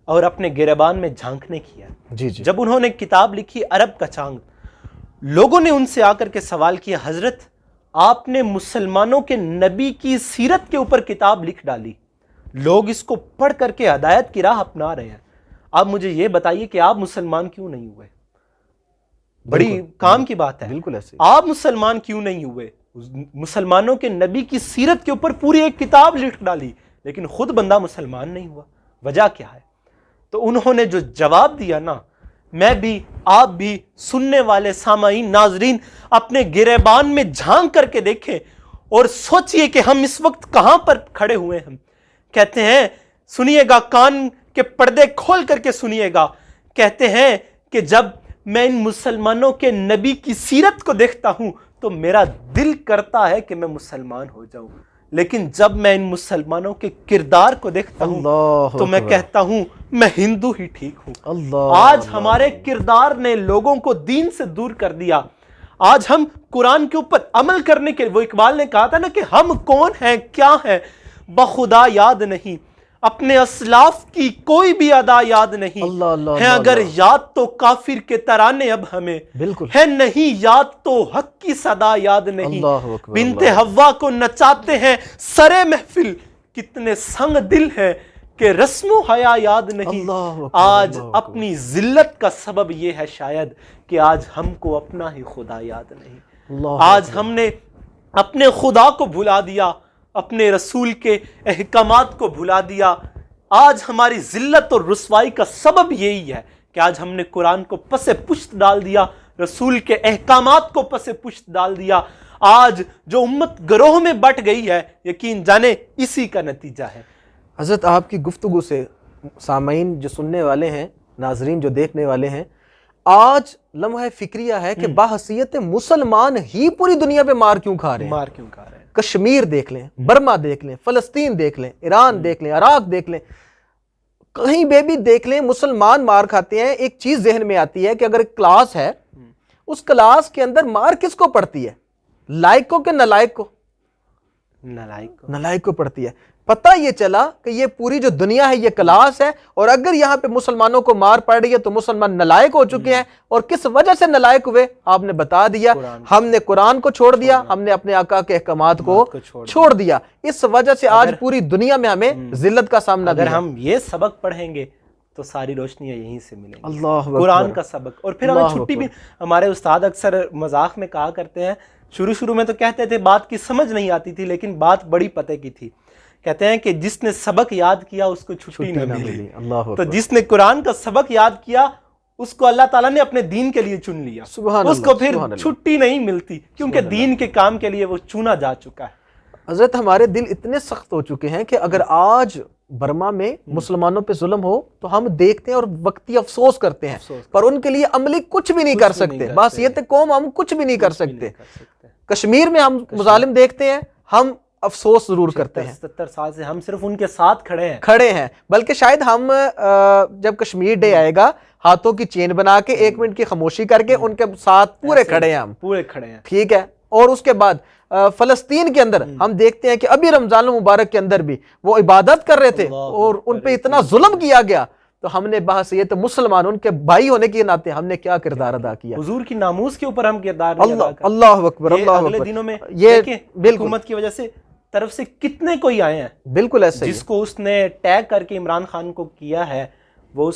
اور اپنے گریبان میں جھانکنے کی ہے. جب انہوں نے کتاب لکھی عرب کا چاند، لوگوں نے ان سے آ کر کے سوال کیا، حضرت آپ نے مسلمانوں کے نبی کی سیرت کے اوپر کتاب لکھ ڈالی، لوگ اس کو پڑھ کر کے ہدایت کی راہ اپنا رہے ہیں، آپ مجھے یہ بتائیے کہ آپ مسلمان کیوں نہیں ہوئے؟ بڑی کام کی بات ہے. بالکل ایسے آپ مسلمان کیوں نہیں ہوئے؟ مسلمانوں کے نبی کی سیرت کے اوپر پوری ایک کتاب لکھ ڈالی، لیکن خود بندہ مسلمان نہیں ہوا. وجہ کیا ہے؟ تو انہوں نے جو جواب دیا نا، میں بھی، آپ بھی، سننے والے سامعین ناظرین اپنے گریبان میں جھانک کر کے دیکھیں اور سوچئے کہ ہم اس وقت کہاں پر کھڑے ہوئے ہیں. کہتے ہیں، سنیے گا، کان کے پردے کھول کر کے سنیے گا. کہتے ہیں کہ جب میں ان مسلمانوں کے نبی کی سیرت کو دیکھتا ہوں تو میرا دل کرتا ہے کہ میں مسلمان ہو جاؤں، لیکن جب میں ان مسلمانوں کے کردار کو دیکھتا ہوں تو میں کہتا ہوں میں ہندو ہی ٹھیک ہوں. آج ہمارے کردار نے لوگوں کو دین سے دور کر دیا. آج ہم قرآن کے اوپر عمل کرنے کے، وہ اقبال نے کہا تھا نا کہ ہم کون ہیں، کیا ہیں، بخدا یاد نہیں، اپنے اسلاف کی کوئی بھی ادا یاد نہیں ہے، اگر یاد تو کافر کے ترانے اب ہمیں ہے نہیں، یاد تو حق کی صدا یاد نہیں. بنت حوا کو نچاتے ہیں سرے محفل، کتنے سنگ دل ہیں کہ رسم و حیا یاد نہیں، اللہ اکبر، آج اللہ اکبر۔ اپنی ذلت کا سبب یہ ہے شاید کہ آج ہم کو اپنا ہی خدا یاد نہیں، اللہ آج ہم نے اپنے خدا کو بھلا دیا، اپنے رسول کے احکامات کو بھلا دیا۔ آج ہماری ذلت اور رسوائی کا سبب یہی ہے کہ آج ہم نے قرآن کو پس پشت ڈال دیا، رسول کے احکامات کو پس پشت ڈال دیا۔ آج جو امت گروہ میں بٹ گئی ہے، یقین جانے اسی کا نتیجہ ہے۔ حضرت آپ کی گفتگو سے سامعین جو سننے والے ہیں، ناظرین جو دیکھنے والے ہیں، آج لمحہ فکریہ ہے کہ باحثیت مسلمان ہی پوری دنیا پہ مار کیوں کھا رہے ہیں۔ مار کیوں کھا رہے ہیں؟ کشمیر دیکھ لیں، برما دیکھ لیں، فلسطین دیکھ لیں، ایران دیکھ لیں، عراق دیکھ لیں، کہیں بے بھی دیکھ لیں، مسلمان مار کھاتے ہیں۔ ایک چیز ذہن میں آتی ہے کہ اگر ایک کلاس ہے، اس کلاس کے اندر مار کس کو پڑتی ہے؟ لائق کو کہ نالائق کو؟ نالائق کو پڑتی ہے۔ پتہ یہ چلا کہ یہ پوری جو دنیا ہے یہ کلاس ہے، اور اگر یہاں پہ مسلمانوں کو مار پڑ رہی ہے تو مسلمان نالائق ہو چکے ہیں۔ اور کس وجہ سے نالائق ہوئے آپ نے بتا دیا، ہم نے قرآن کو چھوڑ دیا، ہم نے اپنے آقا کے احکامات کو چھوڑ دیا۔ اس وجہ سے آج پوری دنیا میں ہمیں ذلت کا سامنا اگر دیا۔ ہم یہ سبق پڑھیں گے تو ساری روشنیاں یہیں سے ملیں گی، اللہ اکبر، قرآن کا سبق۔ اور پھر ہمیں چھٹی بھی، ہمارے استاد اکثر مذاق میں کہا کرتے ہیں، شروع میں تو کہتے تھے بات کی سمجھ نہیں آتی تھی، لیکن بات بڑی پتے کی تھی۔ کہتے ہیں کہ جس نے سبق یاد کیا اس کو چھٹی نہ ملی، اللہ تو جس نے قرآن کا سبق یاد کیا اس کو اللہ تعالیٰ نے اپنے دین کے لیے چن لیا، اس کو پھر چھٹی نہیں ملتی، کیونکہ دین کے کام کے لیے وہ چنا جا چکا ہے۔ حضرت ہمارے دل اتنے سخت ہو چکے ہیں کہ اگر آج برما میں مسلمانوں پہ ظلم ہو تو ہم دیکھتے ہیں اور وقتی افسوس کرتے ہیں، پر ان کے لیے عملی کچھ بھی نہیں کر سکتے۔ باحثیت قوم ہم کچھ بھی نہیں کر سکتے۔ کشمیر میں ہم مظالم دیکھتے ہیں، ہم افسوس ضرور کرتے ہیں۔ 70 سال سے ہم صرف ان کے ساتھ کھڑے ہیں، بلکہ شاید ہم جب کشمیر ڈے آئے گا ہاتھوں کی چین بنا کے 1 منٹ کی خاموشی کر کے ان کے ساتھ پورے کھڑے ہیں، ہم پورے کھڑے ہیں، ٹھیک ہے۔ اور اس کے بعد فلسطین کے اندر ہم دیکھتے ہیں کہ ابھی رمضان المبارک کے اندر بھی وہ عبادت کر رہے تھے اور ان پہ اتنا ظلم کیا گیا، تو ہم نے باحثیت مسلمان ان کے بھائی ہونے کے ناطے ہم نے کیا کردار ادا کیا؟ حضور کی ناموس کے اوپر ہم کردار نہیں ادا کرتے۔ اللہ اکبر، اللہ اگلے اکبر۔ دنوں میں یہ دیکھیں حکومت کی وجہ سے طرف سے کتنے کوئی آئے ہیں، بالکل ایسے جس کو اس نے ٹیگ کر کے عمران خان کو کیا ہے، وہ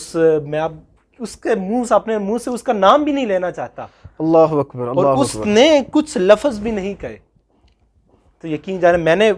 میں اب اس کے منہ، اپنے منہ سے اس کا نام بھی نہیں لینا چاہتا، اللہ اکبر، اللہ اور اس نے کچھ لفظ بھی نہیں کہے۔ تو یقین جانے میں نے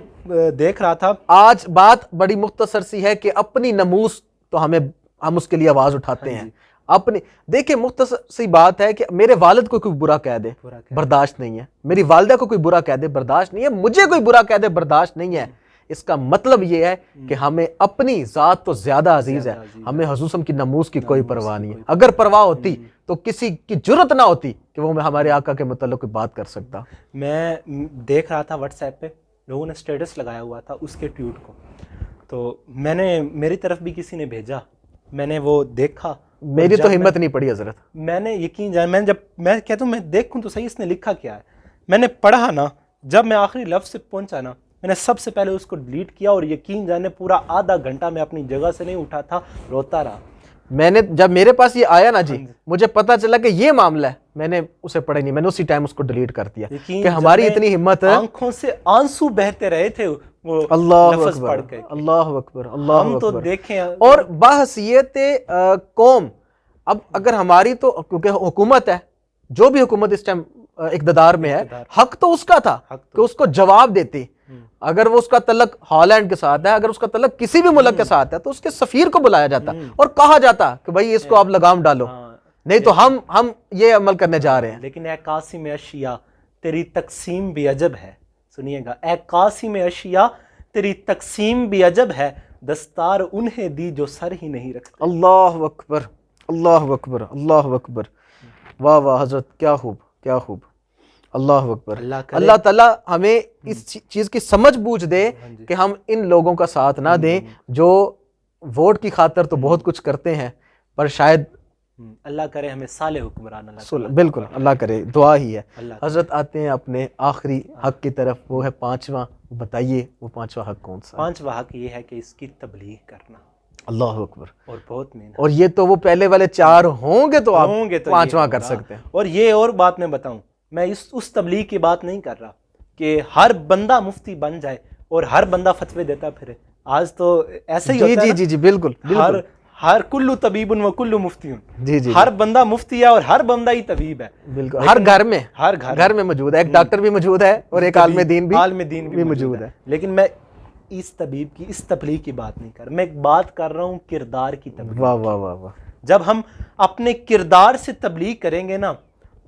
دیکھ رہا تھا، آج بات بڑی مختصر سی ہے کہ اپنی ناموس تو ہم اس کے لیے آواز اٹھاتے ہیں اپنی۔ دیکھیں مختصر سی بات ہے کہ میرے والد کو کوئی برا کہہ دے برداشت نہیں ہے، میری والدہ کو کوئی برا کہہ دے برداشت نہیں ہے، مجھے کوئی برا کہہ دے برداشت نہیں ہے۔ اس کا مطلب یہ ہے کہ ہمیں اپنی ذات تو زیادہ عزیز ہے، ہمیں حضور کی ناموس کی کوئی پرواہ نہیں ہے۔ اگر پرواہ ہوتی تو کسی کی جرت نہ ہوتی کہ وہ ہمارے آقا کے متعلق کوئی بات کر سکتا۔ میں دیکھ رہا تھا واٹس ایپ پہ لوگوں نے سٹیٹس لگایا ہوا تھا اس کے ٹویٹ کو، تو میری طرف بھی کسی نے بھیجا، میں نے وہ دیکھا، میری تو ہمت نہیں پڑی حضرت۔ میں نے یقین جان، میں کہتا ہوں میں دیکھوں تو صحیح اس نے لکھا کیا ہے۔ میں نے پڑھا نا، جب میں آخری لفظ سے پہنچا نا، میں نے سب سے پہلے اس کو ڈیلیٹ کیا، اور یقین جانے پورا آدھا گھنٹہ میں اپنی جگہ سے نہیں اٹھا تھا، روتا رہا۔ میں نے جب میرے پاس یہ آیا نا جی، مجھے پتا چلا کہ یہ معاملہ ہے، میں نے اسے پڑھا نہیں، میں نے اسی ٹائم اس کو ڈیلیٹ کر دیا کہ ہماری اتنی ہمت ہے۔ آنکھوں سے آنسو بہتے رہے تھے وہ اللہ لفظ اکبر، پڑھ کے۔ اللہ اکبر، اللہ ہم تو اکبر۔ دیکھیں، اور باحثیت قوم، اب اگر ہماری تو کیونکہ حکومت ہے، جو بھی حکومت اس ٹائم اقتدار میں ہے، حق تو اس کا تھا کہ اس کو جواب دیتی۔ اگر وہ اس کا تعلق ہالینڈ کے ساتھ ہے، اگر اس کا تعلق کسی بھی ملک کے ساتھ ہے، تو اس کے سفیر کو بلایا جاتا اور کہا جاتا کہ بھائی اس کو آپ لگام ڈالو، نہیں تو ہم یہ عمل کرنے جا رہے ہیں۔ لیکن اے قاسم اشیاء تیری تقسیم بھی عجب ہے، سنیے گا، اے قاسم اشیاء تیری تقسیم بھی عجب ہے، دستار انہیں دی جو سر ہی نہیں رکھتے۔ اللہ اکبر، اللہ اکبر، اللہ اکبر، واہ واہ حضرت، کیا خوب، کیا خوب، اللہ اکبر۔ اللہ تعالیٰ ہمیں اس چیز کی سمجھ بوجھ دے کہ ہم ان لوگوں کا ساتھ نہ دیں جو ووٹ کی خاطر تو بہت کچھ کرتے ہیں، پر شاید اللہ کرے ہمیں صالح حکمران اللہ بالکل اللہ کرے، دعا ہی ہے۔ حضرت آتے ہیں اپنے آخری حق کی طرف، وہ ہے 5واں۔ بتائیے وہ 5واں حق کون سا؟ 5واں حق یہ ہے کہ اس کی تبلیغ کرنا۔ اللہ اکبر، اور بہت محنت، اور یہ تو وہ پہلے والے 4 ہوں گے تو آپ 5واں کر سکتے ہیں۔ اور یہ اور بات میں بتاؤں، میں اس تبلیغ کی بات نہیں کر رہا کہ ہر بندہ مفتی بن جائے اور ہر بندہ فتوے دیتا پھرے، آج تو ایسے ہی جی ہوتا ہے جی نا، جی جی بالکل بالکل ہر کلو طبیب و کلو مفتی، جی جی ہر بندہ مفتی ہے اور ہر بندہ ہی طبیب ہے، بالکل، ہر گھر میں گھر میں موجود ہے، ایک ڈاکٹر بھی موجود ہے اور ایک عالم دین بھی موجود ہے۔ لیکن میں اس طبیب کی، اس تبلیغ کی بات نہیں کر رہا، میں ایک بات کر رہا ہوں کردار کی تبلیغ۔ واہ واہ واہ واہ، جب ہم اپنے کردار سے تبلیغ کریں گے نا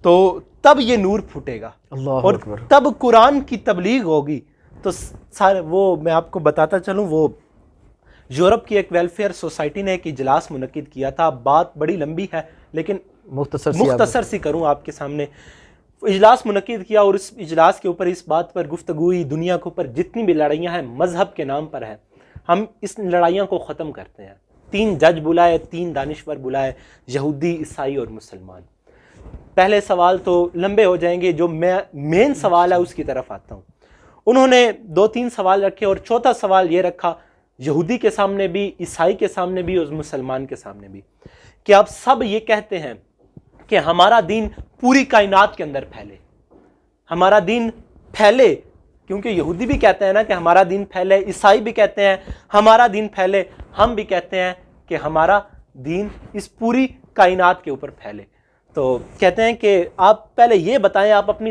تو تب یہ نور پھوٹے گا، اللہ اور اکبر۔ تب قرآن کی تبلیغ ہوگی۔ تو سارے وہ میں آپ کو بتاتا چلوں، وہ یورپ کی ایک ویلفیئر سوسائٹی نے ایک اجلاس منعقد کیا تھا، بات بڑی لمبی ہے لیکن مختصر سی کروں آپ کے سامنے۔ اجلاس منعقد کیا اور اس اجلاس کے اوپر اس بات پر گفتگو ہوئی، دنیا کے اوپر جتنی بھی لڑائیاں ہیں مذہب کے نام پر ہیں، ہم اس لڑائیاں کو ختم کرتے ہیں۔ 3 جج بلائے، 3 دانشور بلائے، یہودی، عیسائی اور مسلمان۔ پہلے سوال تو لمبے ہو جائیں گے، جو مین سوال ہے اس کی طرف آتا ہوں۔ انہوں نے 2-3 سوال رکھے اور چوتھا سوال یہ رکھا، یہودی کے سامنے بھی، عیسائی کے سامنے بھی اور مسلمان کے سامنے بھی، کہ آپ سب یہ کہتے ہیں کہ ہمارا دین پوری کائنات کے اندر پھیلے، ہمارا دین پھیلے، کیونکہ یہودی بھی کہتے ہیں نا کہ ہمارا دین پھیلے، عیسائی بھی کہتے ہیں ہمارا دین پھیلے، ہم بھی کہتے ہیں کہ ہمارا دین اس پوری کائنات کے اوپر پھیلے۔ تو کہتے ہیں کہ آپ پہلے یہ بتائیں، آپ اپنی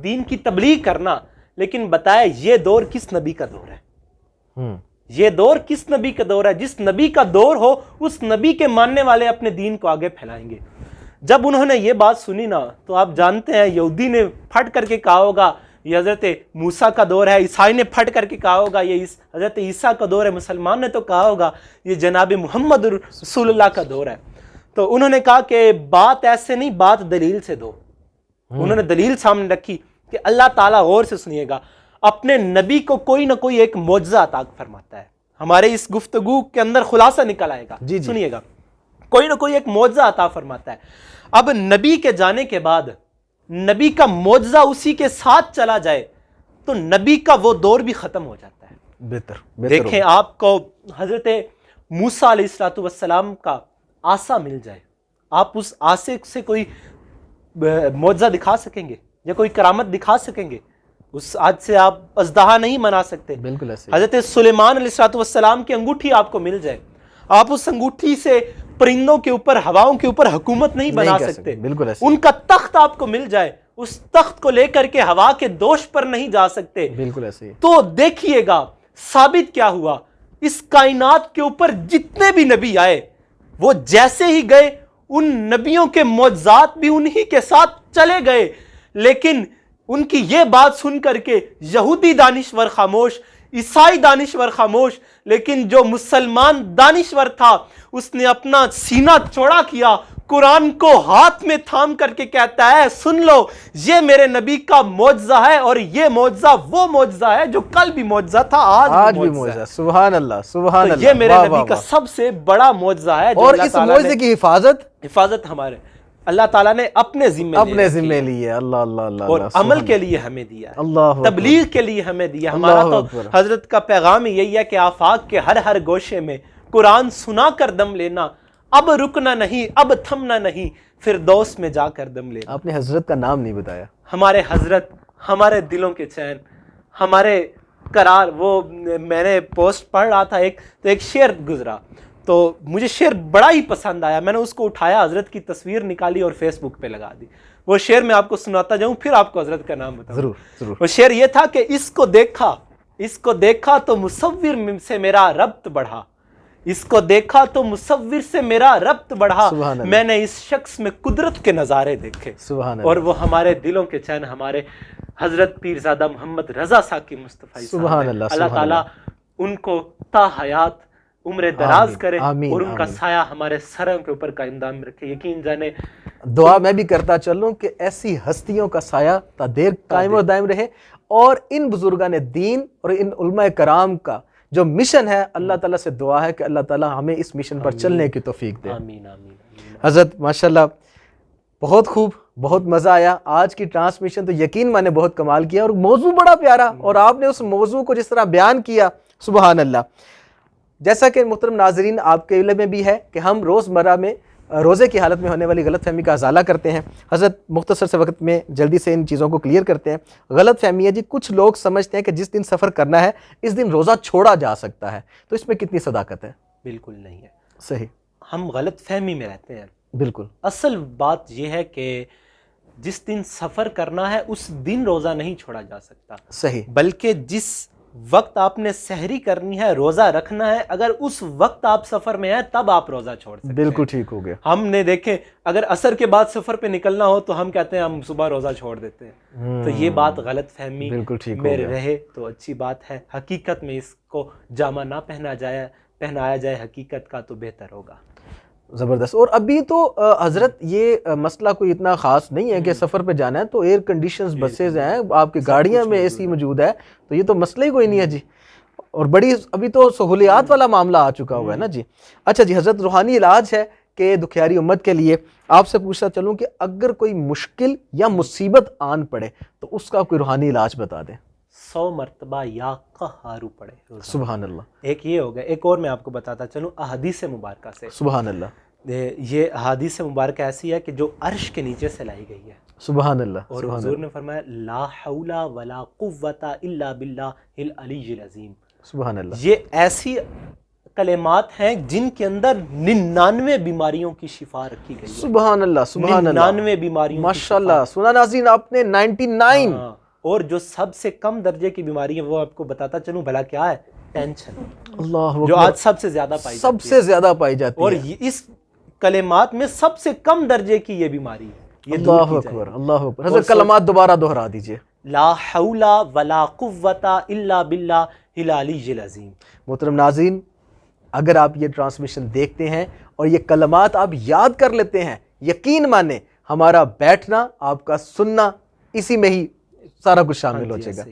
دین کی تبلیغ کرنا، لیکن بتائیں یہ دور کس نبی کا دور ہے؟ یہ دور کس نبی کا دور ہے؟ جس نبی کا دور ہو اس نبی کے ماننے والے اپنے دین کو آگے پھیلائیں گے۔ جب انہوں نے یہ بات سنی نا تو آپ جانتے ہیں یہودی نے پھٹ کر کے کہا ہوگا یہ حضرت موسیٰ کا دور ہے، عیسائی نے پھٹ کر کے کہا ہوگا یہ حضرت عیسیٰ کا دور ہے، مسلمان نے تو کہا ہوگا یہ جناب محمد رسول اللہ کا دور ہے۔ تو انہوں نے کہا کہ بات ایسے نہیں، بات دلیل سے دو۔ انہوں نے دلیل سامنے رکھی کہ اللہ تعالیٰ، غور سے سنیے گا، اپنے نبی کو کوئی نہ کوئی ایک معجزہ عطا فرماتا ہے۔ ہمارے اس گفتگو کے اندر خلاصہ نکل آئے گا، سنیے گا، کوئی نہ کوئی ایک معجزہ عطا فرماتا ہے۔ اب نبی کے جانے کے بعد نبی کا معجزہ اسی کے ساتھ چلا جائے تو نبی کا وہ دور بھی ختم ہو جاتا ہے۔ بہتر دیکھیں، آپ کو حضرت موسیٰ علیہ السلام کا آسا مل جائے، آپ اس آسے سے کوئی معجزہ دکھا سکیں گے یا کوئی کرامت دکھا سکیں گے؟ اس آج سے آپ اژدہا نہیں بنا سکتے۔ بالکل ایسے۔ حضرت سلیمان علیہ السلام کی انگوٹھی آپ کو مل جائے، آپ اس انگوٹھی سے پرندوں کے اوپر، ہواؤں کے اوپر حکومت نہیں بنا سکتے۔ بالکل ایسے۔ ان کا تخت آپ کو مل جائے، اس تخت کو لے کر کے ہوا کے دوش پر نہیں جا سکتے۔ بالکل ایسے۔ تو دیکھیے گا ثابت کیا ہوا، اس کائنات کے اوپر جتنے بھی نبی آئے وہ جیسے ہی گئے ان نبیوں کے معجزات بھی انہی کے ساتھ چلے گئے، لیکن ان کی یہ بات سن کر کے یہودی دانشور خاموش، عیسائی دانشور خاموش، لیکن جو مسلمان دانشور تھا اس نے اپنا سینہ چوڑا کیا، قرآن کو ہاتھ میں تھام کر کے کہتا ہے سن لو یہ میرے نبی کا معجزہ ہے، اور یہ معجزہ وہ معجزہ ہے جو کل بھی معجزہ تھا، آج بھی معجزہ ہے۔ سبحان اللہ سبحان اللہ۔ یہ میرے نبی کا سب سے بڑا معجزہ ہے، اور اس معجزے کی حفاظت ہمارے اللہ تعالیٰ نے اپنے ذمے لی ہے۔ اللہ اللہ اللہ۔ اور عمل کے لیے ہمیں دیا ہے، اللہ، تبلیغ کے لیے ہمیں دیا۔ ہمارا تو حضرت کا پیغام یہی ہے کہ آفاق کے ہر گوشے میں قرآن سنا کر دم لینا، اب رکنا نہیں، اب تھمنا نہیں، فردوس میں جا کر دم لینا۔ آپ نے حضرت کا نام نہیں بتایا۔ ہمارے حضرت، ہمارے دلوں کے چین، ہمارے قرار۔ وہ میں نے پوسٹ پڑھ رہا تھا ایک شعر گزرا، تو مجھے شعر بڑا ہی پسند آیا، میں نے اس کو اٹھایا، حضرت کی تصویر نکالی اور فیس بک پہ لگا دی۔ وہ شعر میں آپ کو سناتا جاؤں، پھر آپ کو حضرت کا نام بتاؤں۔ ضرور۔ وہ شعر یہ تھا کہ اس کو دیکھا تو مصور سے میرا ربط بڑھا، اس کو دیکھا تو مصور سے میرا ربط بڑھا، میں نے اس شخص میں قدرت کے نظارے دیکھے۔ اور وہ ہمارے دلوں کے چین ہمارے حضرت پیرزادہ محمد رضا ساکی مصطفی صاحب، اللہ تعالیٰ ان کو تا حیات عمر دراز کرے اور ان کا سایہ ہمارے سروں کے اوپر قائم دائم رکھے۔ یقین جانے دعا میں بھی کرتا چلوں کہ ایسی ہستیوں کا سایہ تا دیر قائم و دائم رہے، اور ان بزرگان دین اور ان علماء کرام کا جو مشن ہے، اللہ تعالیٰ سے دعا ہے کہ اللہ تعالیٰ ہمیں اس مشن پر چلنے کی توفیق دے۔ آمین آمین۔ حضرت ماشاءاللہ بہت خوب، بہت مزہ آیا۔ آج کی ٹرانسمیشن تو یقین میں نے بہت کمال کیا، اور موضوع بڑا پیارا، اور آپ نے اس موضوع کو جس طرح بیان کیا، سبحان اللہ۔ جیسا کہ محترم ناظرین آپ کے علم میں بھی ہے کہ ہم روزمرہ میں روزے کی حالت میں ہونے والی غلط فہمی کا ازالہ کرتے ہیں۔ حضرت مختصر سے وقت میں جلدی سے ان چیزوں کو کلیئر کرتے ہیں۔ غلط فہمی ہے جی، کچھ لوگ سمجھتے ہیں کہ جس دن سفر کرنا ہے اس دن روزہ چھوڑا جا سکتا ہے، تو اس میں کتنی صداقت ہے؟ بالکل نہیں ہے، صحیح، ہم غلط فہمی میں رہتے ہیں۔ بالکل اصل بات یہ ہے کہ جس دن سفر کرنا ہے اس دن روزہ نہیں چھوڑا جا سکتا، صحیح، بلکہ جس وقت آپ نے سحری کرنی ہے، روزہ رکھنا ہے، اگر اس وقت آپ سفر میں ہیں تب آپ روزہ چھوڑ سکتے ہیں۔ بالکل ٹھیک ہو گیا۔ ہم نے دیکھیں اگر عصر کے بعد سفر پہ نکلنا ہو تو ہم کہتے ہیں ہم صبح روزہ چھوڑ دیتے ہیں، تو یہ بات غلط فہمی بالکل ٹھیک ہو میں گیا۔ رہے تو اچھی بات ہے۔ حقیقت میں اس کو جامہ نہ پہنایا جائے حقیقت کا تو بہتر ہوگا۔ زبردست۔ اور ابھی تو حضرت یہ مسئلہ کوئی اتنا خاص نہیں ہے کہ سفر پہ جانا ہے تو ایئر کنڈیشنز بسیز ہیں، آپ کی گاڑیاں میں اے سی موجود ہے، تو یہ تو مسئلہ ہی کوئی نہیں ہے جی، اور بڑی ابھی تو سہولیات والا معاملہ آ چکا ہوا ہے نا جی۔ اچھا جی، حضرت روحانی علاج ہے کہ دکھیاری امت کے لیے آپ سے پوچھتا چلوں کہ اگر کوئی مشکل یا مصیبت آن پڑے تو اس کا کوئی روحانی علاج بتا دیں۔ 100 مرتبہ یا قہارو پڑھے روزانہ۔ سبحان اللہ، ایک یہ ہو گیا، ایک اور میں آپ کو بتاتا چلوں احادیث مبارکہ سے۔ سبحان اللہ، یہ احادیث مبارکہ ایسی ہے کہ جو عرش کے نیچے سے لائی گئی ہے، سبحان اللہ، اور سبحان حضور اللہ، نے فرمایا لا حول ولا قوت الا باللہ العلی العظیم۔ سبحان اللہ، یہ ایسی کلمات ہیں جن کے اندر 99 بیماریوں کی شفا رکھی گئی ہے، سبحان اللہ، سبحان اللہ، 99 بیماریوں کی ماشاء اللہ۔ سنا ناظرین آپ نے 99، ہاں، اور جو سب سے کم درجے کی بیماری ہے وہ آپ کو بتاتا چلوں بھلا کیا ہے؟ ٹینشن، اللہ جو اکبر، آج سب سے زیادہ پائی سب جاتی سے زیادہ پائی جاتی اور ہے۔ اس کلمات میں سب سے کم درجے کی یہ بیماری ہے، یہ دور اللہ کی جائے اکبر، اللہ اکبر۔ حضرت کلمات دوبارہ دہرا دیجئے۔ لا حول ولا قوت الا باللہ العلی العظیم۔ محترم ناظرین، اگر آپ یہ ٹرانسمیشن دیکھتے ہیں اور یہ کلمات آپ یاد کر لیتے ہیں، یقین مانیں ہمارا بیٹھنا، آپ کا سننا، اسی میں ہی سارا کچھ شامل ہو جائے گا۔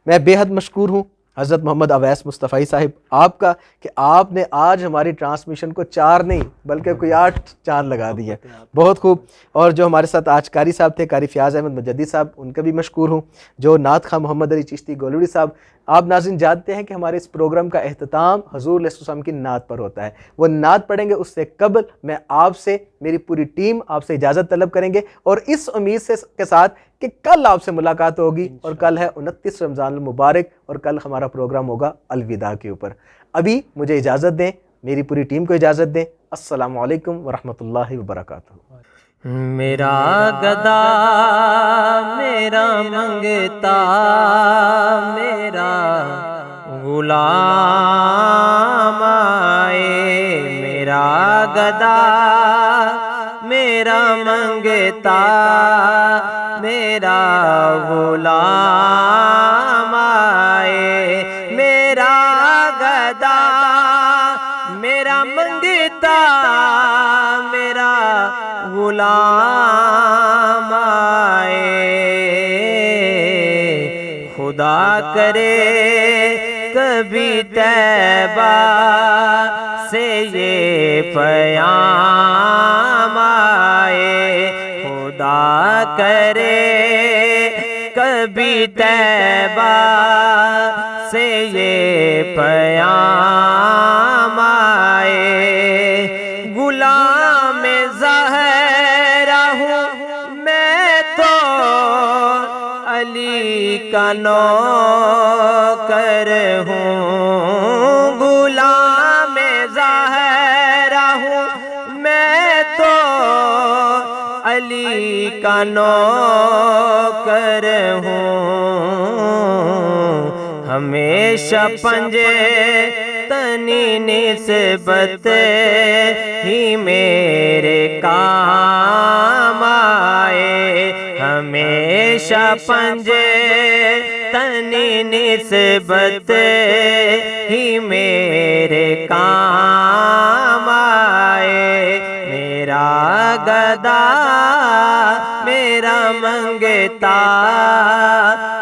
میں بے حد مشکور ہوں حضرت محمد اویس مصطفی صاحب آپ کا کہ آپ نے آج ہماری ٹرانسمیشن کو 4 نہیں بلکہ کوئی 8 چاند لگا دی ہے، بہت خوب۔ اور جو ہمارے ساتھ آج قاری صاحب تھے، قاری فیاض احمد مجدی صاحب، ان کا بھی مشکور ہوں۔ جو نعت خواہ محمد علی چشتی گولوڑی صاحب، آپ ناظرین جانتے ہیں کہ ہمارے اس پروگرام کا اختتام حضور علیہ السلام کی نعت پر ہوتا ہے، وہ نعت پڑھیں گے، اس سے قبل میں آپ سے، میری پوری ٹیم آپ سے اجازت طلب کریں گے، اور اس امید کے ساتھ کہ کل آپ سے ملاقات ہوگی، اور کل ہے 29 رمضان المبارک، اور کل ہمارا پروگرام ہوگا الوداع کے اوپر۔ ابھی مجھے اجازت دیں، میری پوری ٹیم کو اجازت دیں۔ السلام علیکم ورحمۃ اللہ وبرکاتہ۔ میرا گدا میرا منگتا میرا غلام آئے، میرا گدا میرا منگتا میرا غلام آئے، میرا گدا میرا منگتا میرا غلام آئے، خدا کرے کبھی طیبہ سے یہ پیام آئے، خدا کرے کبھی طیبہ سے یہ پیام آئے، غلام زہرا ہوں میں تو علی کا نوکر ہوں، غلام زہرا ہوں میں تو علی کا نوکر ہوں، ہمیشہ پنجے تنی نسبت ہی میرے کام آئے، ہمیشہ پنجے تنی نسبت ہی میرے کام آئے، میرا گدا میرا منگتا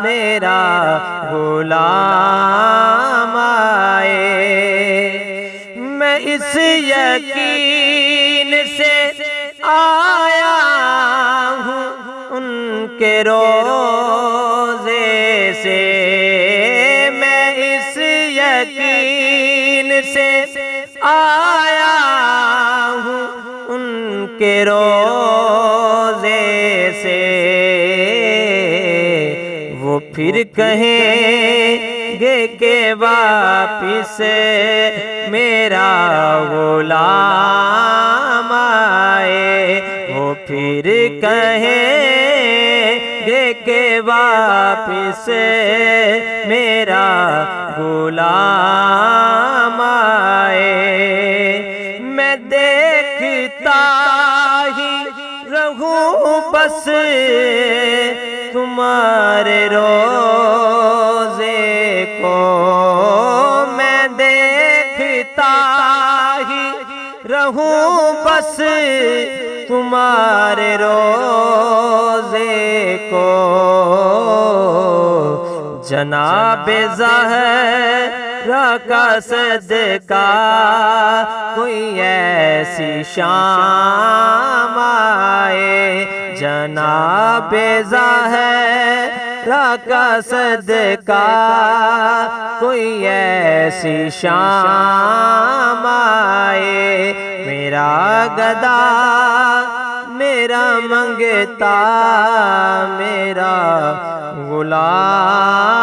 میرا غلام آئے، میں اس یقین سے آیا ہوں ان کے روزے سے، میں اس یقین سے آیا ہوں ان کے روزے سے وہ پھر کہیں گے کہ واپس میرا غلام آئے، وہ پھر کہیں گے کہ واپس میرا غلام آئے۔ میں دیکھتا ہی رہوں بس تمہارے روزے کو، میں دیکھتا ہی رہوں بس تمہارے روزے کو۔ جناب زہرا کا صدقہ کوئی ایسی شام آئے، جناب زہرا کا صدقہ کوئی ایسی شام آئے۔ میرا گدا میرا منگتا میرا غلام